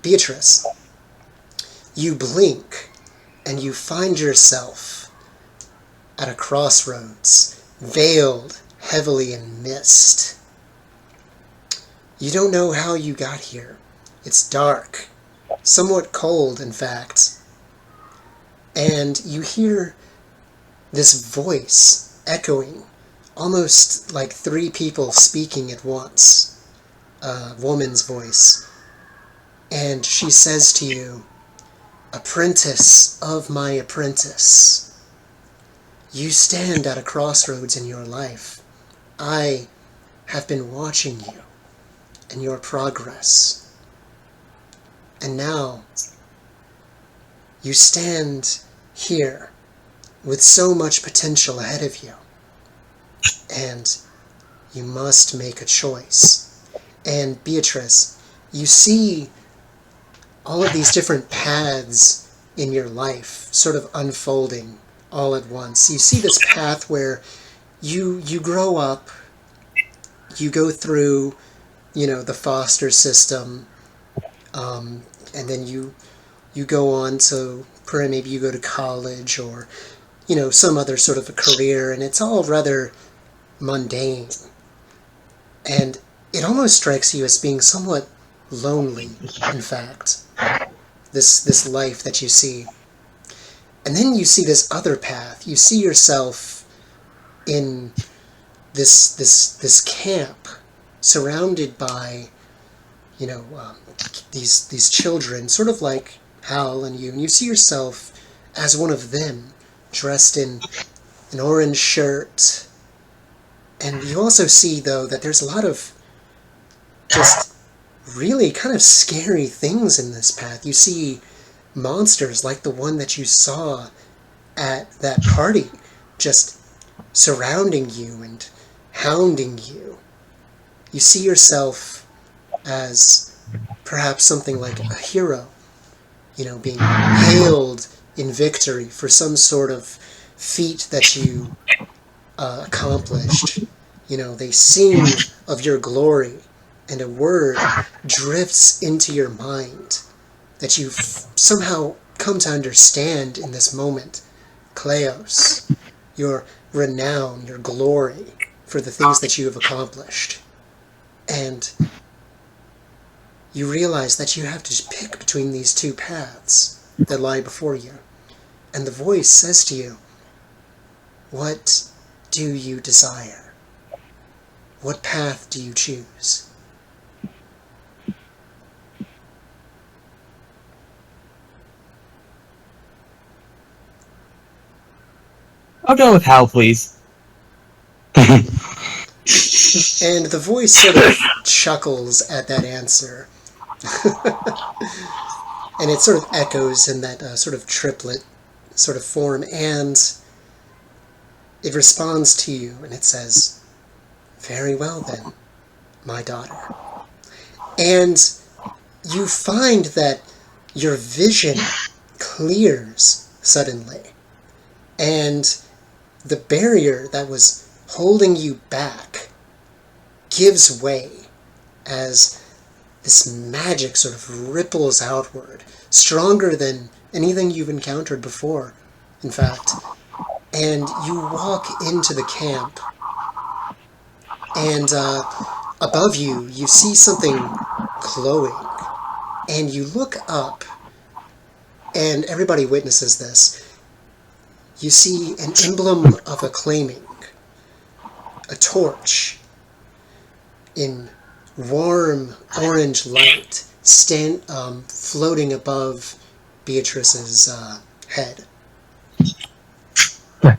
Beatrice, you blink, and you find yourself at a crossroads, veiled heavily in mist. You don't know how you got here. It's dark, somewhat cold, in fact. And you hear this voice echoing, almost like three people speaking at once. A woman's voice. And she says to you, "Apprentice of my apprentice, you stand at a crossroads in your life. I have been watching you and your progress. And now you stand here with so much potential ahead of you. And you must make a choice." And Beatrice, you see all of these different paths in your life sort of unfolding all at once. You see this path where you grow up, you go through, the foster system, and then you go on to, maybe you go to college or, some other sort of a career, and it's all rather mundane. And it almost strikes you as being somewhat lonely, in fact, this life that you see. And then you see this other path. You see yourself in this camp, surrounded by, these children, sort of like Hal and you see yourself as one of them, dressed in an orange shirt. And you also see, though, that there's a lot of just really kind of scary things in this path. You see monsters like the one that you saw at that party just surrounding you and hounding you. You see yourself as perhaps something like a hero, being hailed in victory for some sort of feat that you accomplished. They sing of your glory, and a word drifts into your mind that you've somehow come to understand in this moment. Kleos, your renown, your glory for the things that you have accomplished. And you realize that you have to pick between these two paths that lie before you. And the voice says to you, what do you desire? What path do you choose? I'll go with Hal, please. And the voice sort of chuckles at that answer. And it sort of echoes in that sort of triplet sort of form, and it responds to you, and it says, very well then, my daughter. And you find that your vision clears suddenly, and the barrier that was holding you back gives way as this magic sort of ripples outward, stronger than anything you've encountered before, in fact. And you walk into the camp, and above you, you see something glowing, and you look up, and everybody witnesses this. You see an emblem of acclaiming, a torch in warm orange light floating above Beatrice's head. Okay.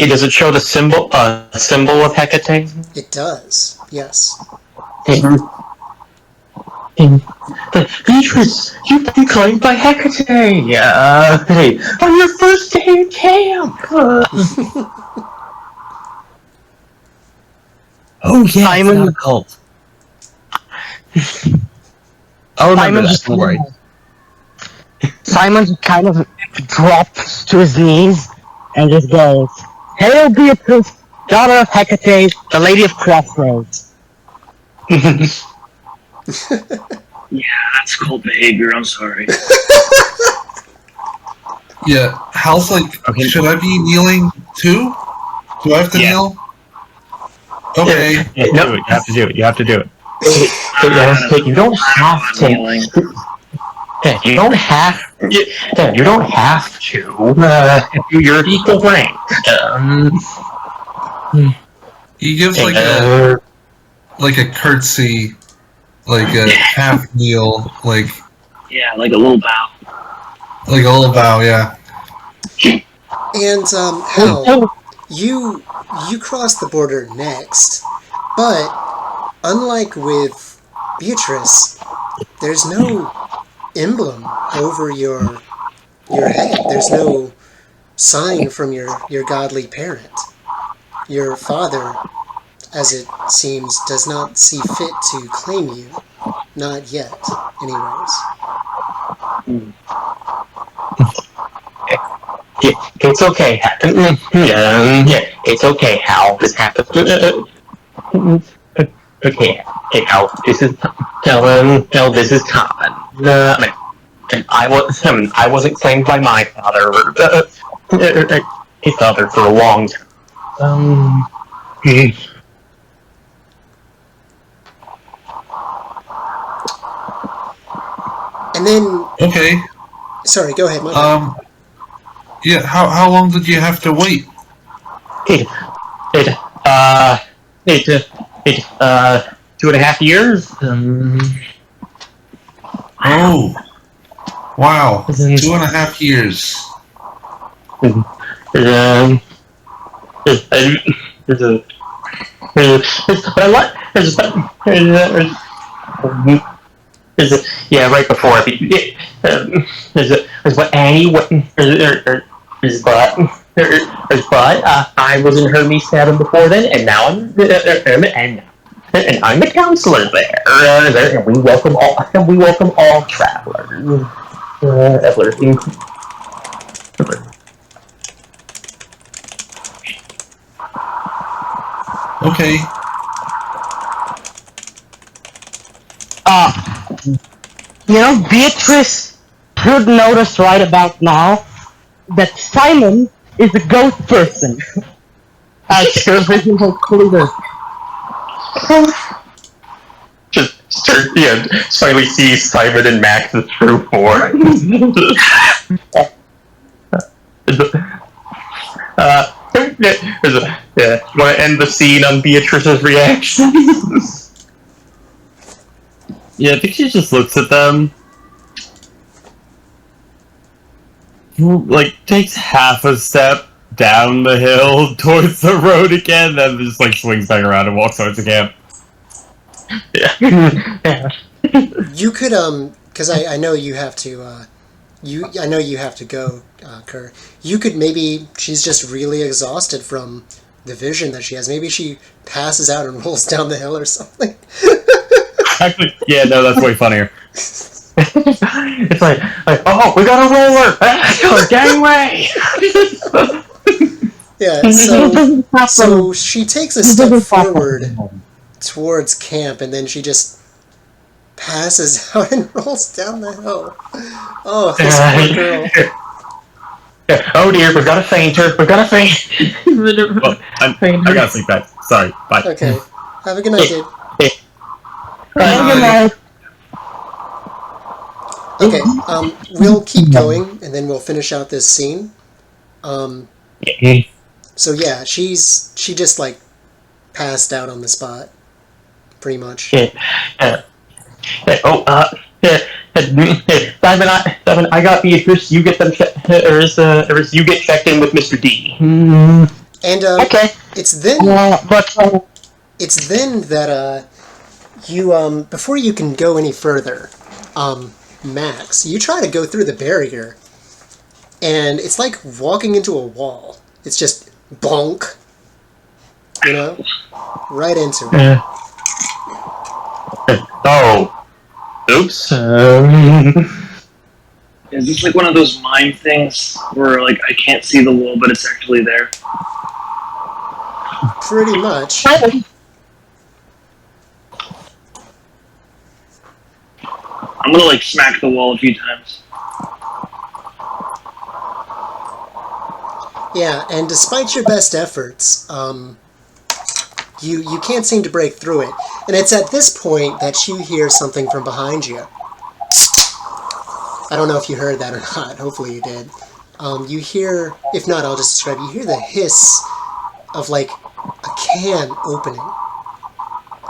Does it show the symbol of Hecate? It does, yes. Beatrice, you've been claimed by Hecate! Hey, on your first day in camp! Oh yeah, Simon- it's not a cult. I'll remember that, don't worry. Simon kind of drops to his knees and just goes, "Hail Beatrice, daughter of Hecate, the Lady of Crossroads." Yeah, that's cold behavior. I'm sorry. Yeah, Hal's like, Okay. should I be kneeling too? Do I have to Yeah. kneel? Okay. Yeah, do it. You have to do it. You have to do it. You don't have to. Yeah, you don't have. You don't have to. If you're equal rank. He gives like a curtsy, like a half kneel, like Yeah, like a little bow. a little bow, yeah. And Hal, you cross the border next, but unlike with Beatrice, there's no emblem over your head. There's no sign from your godly parent. Your father, as it seems, does not see fit to claim you. Not yet, anyways. Yeah, it's okay. Yeah, it's okay, Hal. This happened. Okay, hey, Hal. This is this is common. I wasn't claimed by my father. His father for a long time. And then, Okay. sorry, go ahead, my bad. Yeah, how long did you have to wait? it, it, uh, it, 2.5 years. Oh, wow, 2.5 years. Yeah, right before what Annie I was in Hermes cabin before then, and now I'm the counselor there. And we welcome all travelers. Okay. Beatrice should notice right about now that Simon is a ghost person. As her vision has cleared. Finally see Simon and Max the true form. Want to end the scene on Beatrice's reaction? Yeah, I think she just looks at them. Like, takes half a step down the hill towards the road again, then just like swings back around and walks towards the camp. Yeah. You could because I know you have to I know you have to go, Kerr. You could maybe she's just really exhausted from the vision that she has. Maybe she passes out and rolls down the hill or something. Actually, yeah, no, that's way funnier. It's like, oh, we got a roller! Gangway! Yeah, so she takes a step forward towards camp, and then she just passes out and rolls down the hill. Oh, this poor girl. Oh dear, we've got a fainter. We've got a faint. Well, I gotta sleep back. Sorry, bye. Okay, have a good night, dude. Good night. Okay, we'll keep going, and then we'll finish out this scene. So yeah, she just like passed out on the spot, pretty much. Simon, I got Beatrice. You get them, you get checked in with Mr. D. And Okay. it's then it's then that you before you can go any further, Max, you try to go through the barrier, and it's like walking into a wall. It's just bonk, you know, right into it. Oh. Oops. Is this like one of those mime things where like I can't see the wall, but it's actually there? Pretty much. I'm gonna like smack the wall a few times. Yeah, and despite your best efforts, you can't seem to break through it. And it's at this point that you hear something from behind you. I don't know if you heard that or not. Hopefully you did. You hear, if not, I'll just describe. You hear the hiss of like a can opening.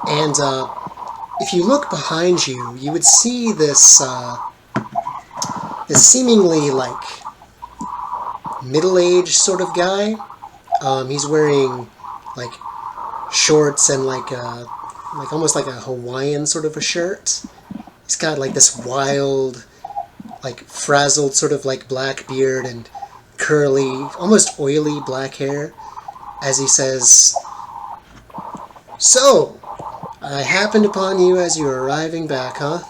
And if you look behind you, you would see this this seemingly like middle-aged sort of guy. He's wearing like shorts and like almost like a Hawaiian sort of a shirt. He's got like this wild, like frazzled sort of like black beard and curly, almost oily black hair, as he says, "So, I happened upon you as you were arriving back, huh?"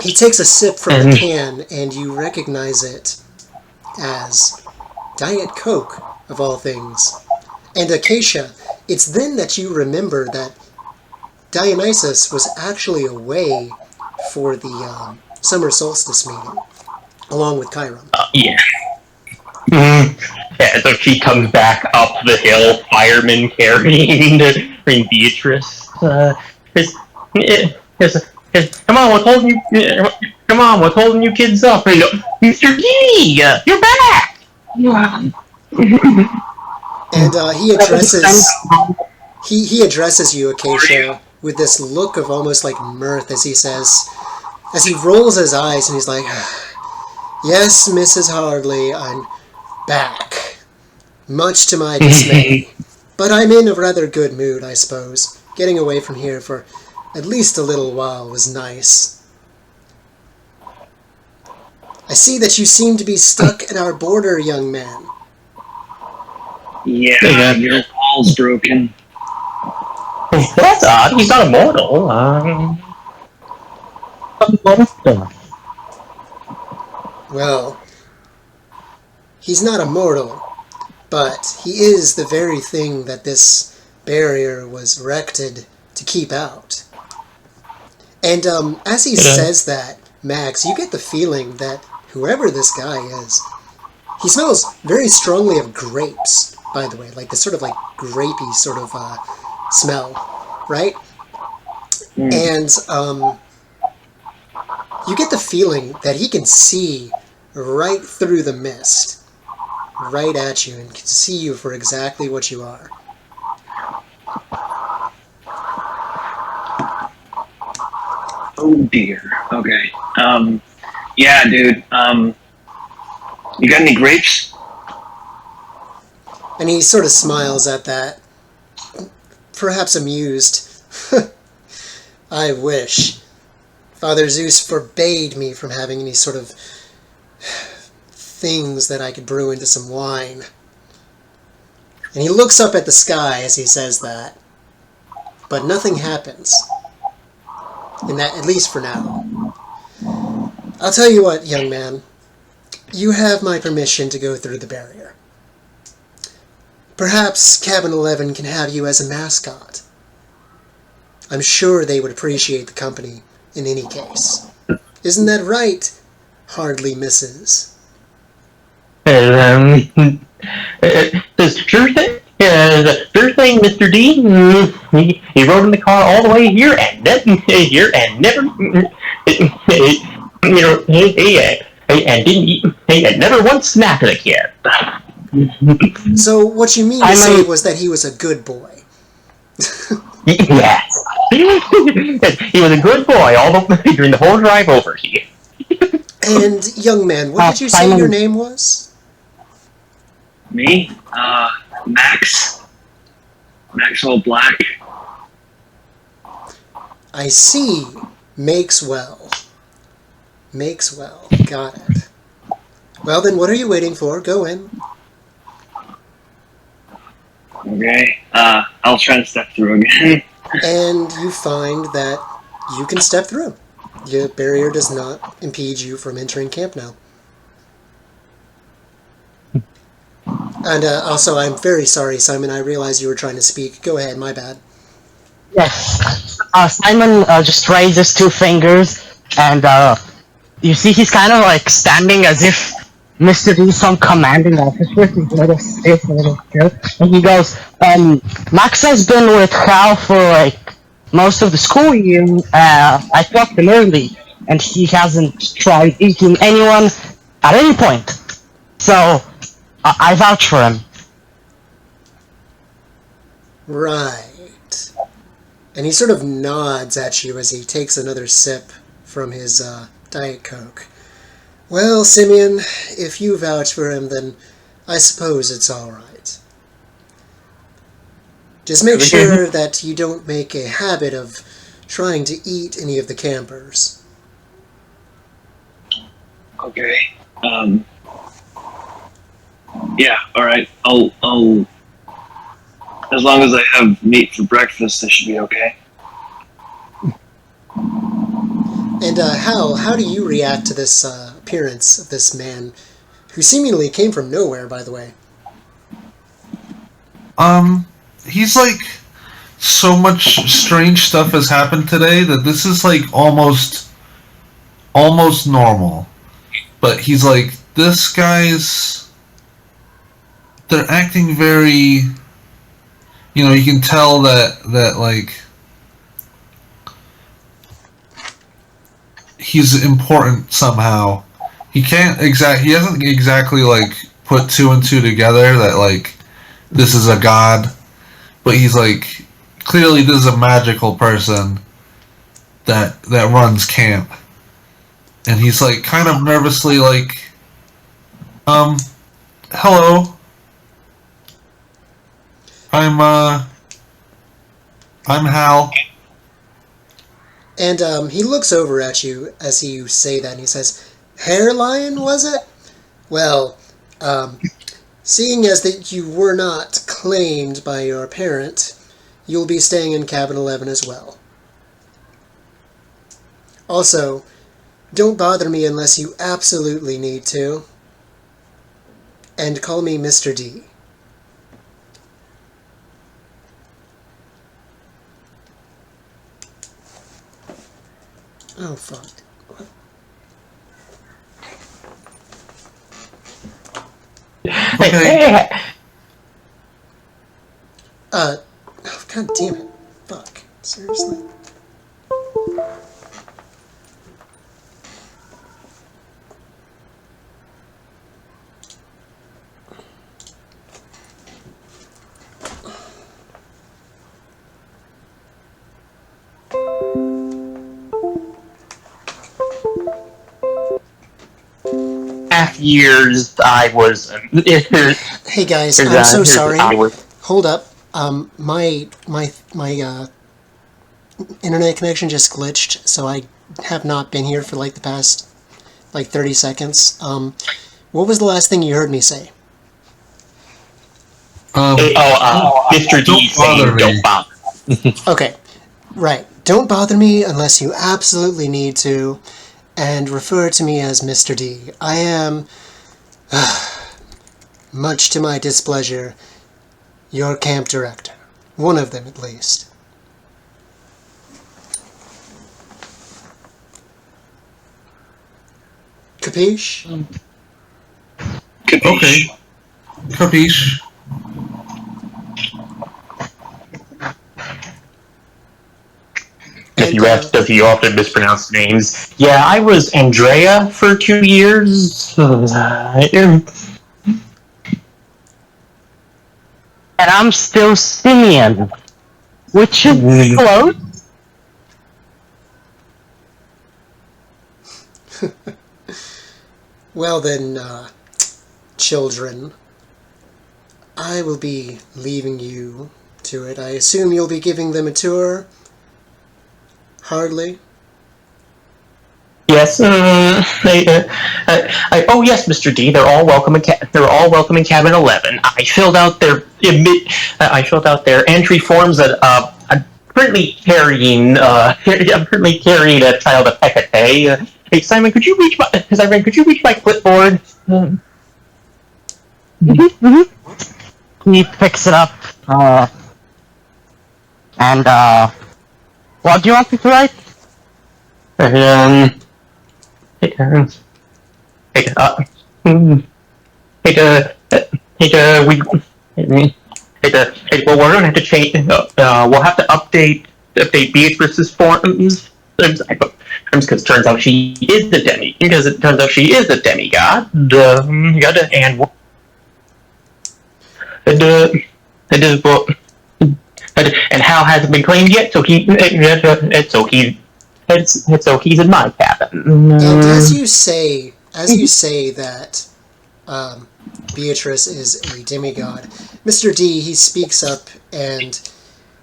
He takes a sip from the can, and you recognize it as Diet Coke, of all things. And Acacia, it's then that you remember that Dionysus was actually away for the summer solstice meeting, along with Chiron. Yeah. Yeah, so she comes back up the hill, fireman carrying Beatrice. Come on, what's holding you? Come on, what's holding you kids up? Mr. D, you're back. And he addresses you, Acacia, with this look of almost like mirth as he says, as he rolls his eyes and he's like, "Yes, Mrs. Hardley, I'm back. Much to my dismay. But I'm in a rather good mood, I suppose. Getting away from here for at least a little while was nice. I see that you seem to be stuck at our border, young man." Yeah, your wall's broken. That's odd. He's not immortal. Well, he's not immortal, but he is the very thing that this barrier was erected to keep out. And as he says that, Max, you get the feeling that whoever this guy is, he smells very strongly of grapes, by the way, like this sort of like grapey sort of smell, right? And you get the feeling that he can see right through the mist, right at you, and can see you for exactly what you are. Oh dear. Okay. Yeah, dude. You got any grapes? And he sort of smiles at that, perhaps amused. I wish. Father Zeus forbade me from having any sort of things that I could brew into some wine. And he looks up at the sky as he says that. But nothing happens. And that, at least for now. I'll tell you what, young man. You have my permission to go through the barrier. Perhaps Cabin 11 can have you as a mascot. I'm sure they would appreciate the company in any case. Isn't that right, Hardly Mrs.? Sure thing. Sure thing, Mr. D. He rode in the car all the way here and never, and never once snapped at a kid. So what you mean to say was that he was a good boy? Yes. He was a good boy during the whole drive over here. And, young man, what did you say your name was? Me? Max. Maxwell Black. I see. Makes well. Makes well. Got it. Well, then what are you waiting for? Go in. Okay. I'll try to step through again. And you find that you can step through. The barrier does not impede you from entering camp now. And also, I'm very sorry, Simon. I realized you were trying to speak. Go ahead, my bad. Yes. Simon just raises two fingers, and you see he's kind of like standing as if Mr. D is some commanding officer. He's a little stiff, a little chill. And he goes, Max has been with Hal for like most of the school year. I clocked him early, and he hasn't tried eating anyone at any point. So, I vouch for him. Right. And he sort of nods at you as he takes another sip from his Diet Coke. Well, Simeon, if you vouch for him, then I suppose it's all right. Just make sure that you don't make a habit of trying to eat any of the campers. Okay. Yeah, alright. I'll as long as I have meat for breakfast, I should be okay. And Hal, how do you react to this appearance of this man, who seemingly came from nowhere, by the way? He's like, so much strange stuff has happened today that this is like almost normal. But he's like, this guy's, they're acting very, you can tell that like, he's important somehow. He hasn't exactly like put two and two together that like this is a god, but he's like clearly this is a magical person that runs camp, and he's like kind of nervously like, hello, I'm Hal. And he looks over at you as you say that, and he says, "Hairline, was it? Well, seeing as that you were not claimed by your parent, you'll be staying in cabin 11 as well. Also, don't bother me unless you absolutely need to. And call me Mr. D." Oh, fuck. What? Okay. Oh, god damn it. Fuck. Seriously? Half years I was. Hey guys, I'm so sorry. I was. Hold up. My internet connection just glitched, so I have not been here for like the past 30 seconds. What was the last thing you heard me say? Mr. D saying don't bother. Okay, right. Don't bother me unless you absolutely need to, and refer to me as Mr. D. I am, much to my displeasure, your camp director. One of them, at least. Capiche? Okay. Capiche. If you often mispronounce names. Yeah, I was Andrea for 2 years. And I'm still Simeon, which is close. Well then, children, I will be leaving you to it. I assume you'll be giving them a tour? Hardly? Yes, oh yes, Mr. D. They're all welcome in cabin 11. I filled out their entry forms that I'm currently carrying. I'm currently carrying a child of Hecate. Hey Simon, could you reach my clipboard? He picks it up. What do you want me to write? Well, we're gonna have to change. We'll have to update Beatrice's forms. Because it turns out she is the demigod. And Hal hasn't been claimed yet, so he's in my cabin. And as you say that Beatrice is a demigod, Mr. D, he speaks up and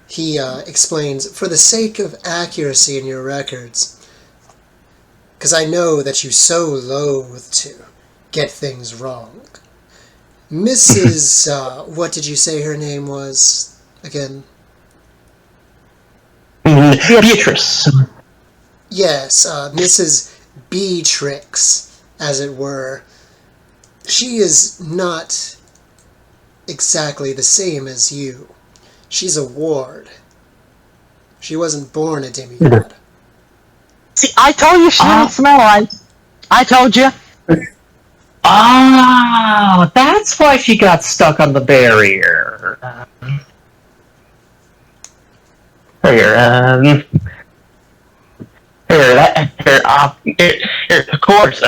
he explains, for the sake of accuracy in your records, because I know that you so loathe to get things wrong. Mrs. What did you say her name was again? Beatrice. Yes, Mrs. Beatrix, as it were. She is not exactly the same as you. She's a ward. She wasn't born a demigod. See, I told you she didn't smell right. I told you. Oh, that's why she got stuck on the barrier. Of course,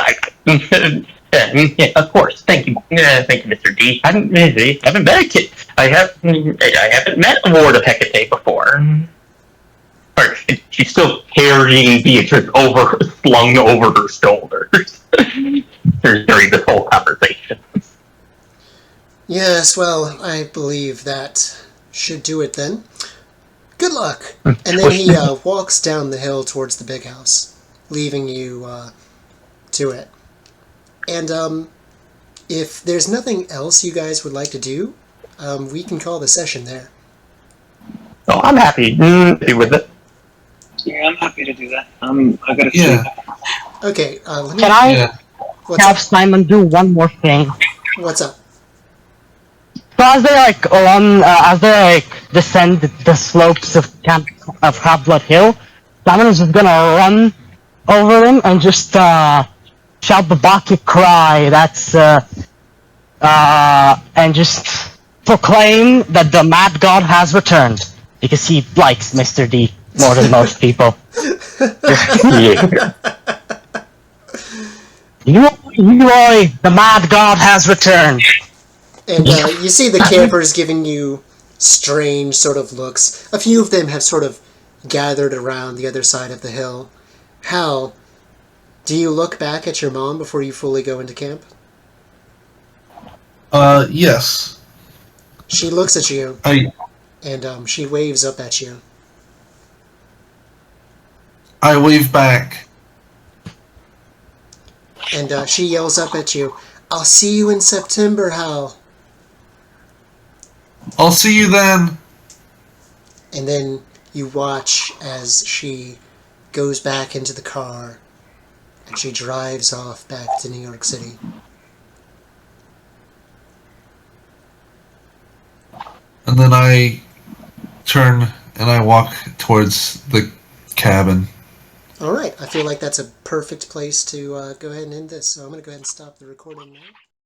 Yeah, of course. Thank you, Mr. D. I haven't met a kid. I haven't met a ward of Hecate before. Or she's still carrying Beatrice slung over her shoulders during this whole conversation. Yes, well, I believe that should do it then. Good luck. And then he walks down the hill towards the big house, leaving you to it. And if there's nothing else you guys would like to do, we can call the session there. Oh, I'm happy with it. Yeah, I'm happy to do that. I gotta Yeah. sleep. Okay, let me... Can I Yeah. What's have up? Simon do one more thing? What's up? So as they descend the slopes of Half-Blood Hill, Simon is just gonna run over them and just shout the Bacchic cry. That's and just proclaim that the Mad God has returned because he likes Mr. D more than most people. Yeah. Leroy, the Mad God has returned. And you see the campers giving you strange sort of looks. A few of them have sort of gathered around the other side of the hill. Hal, do you look back at your mom before you fully go into camp? Yes. She looks at you, I and she waves up at you. wave back. And she yells up at you, "I'll see you in September, Hal." I'll see you then. And then you watch as she goes back into the car and she drives off back to New York City. And then I turn and I walk towards the cabin. All right, I feel like that's a perfect place to go ahead and end this. So I'm going to go ahead and stop the recording now.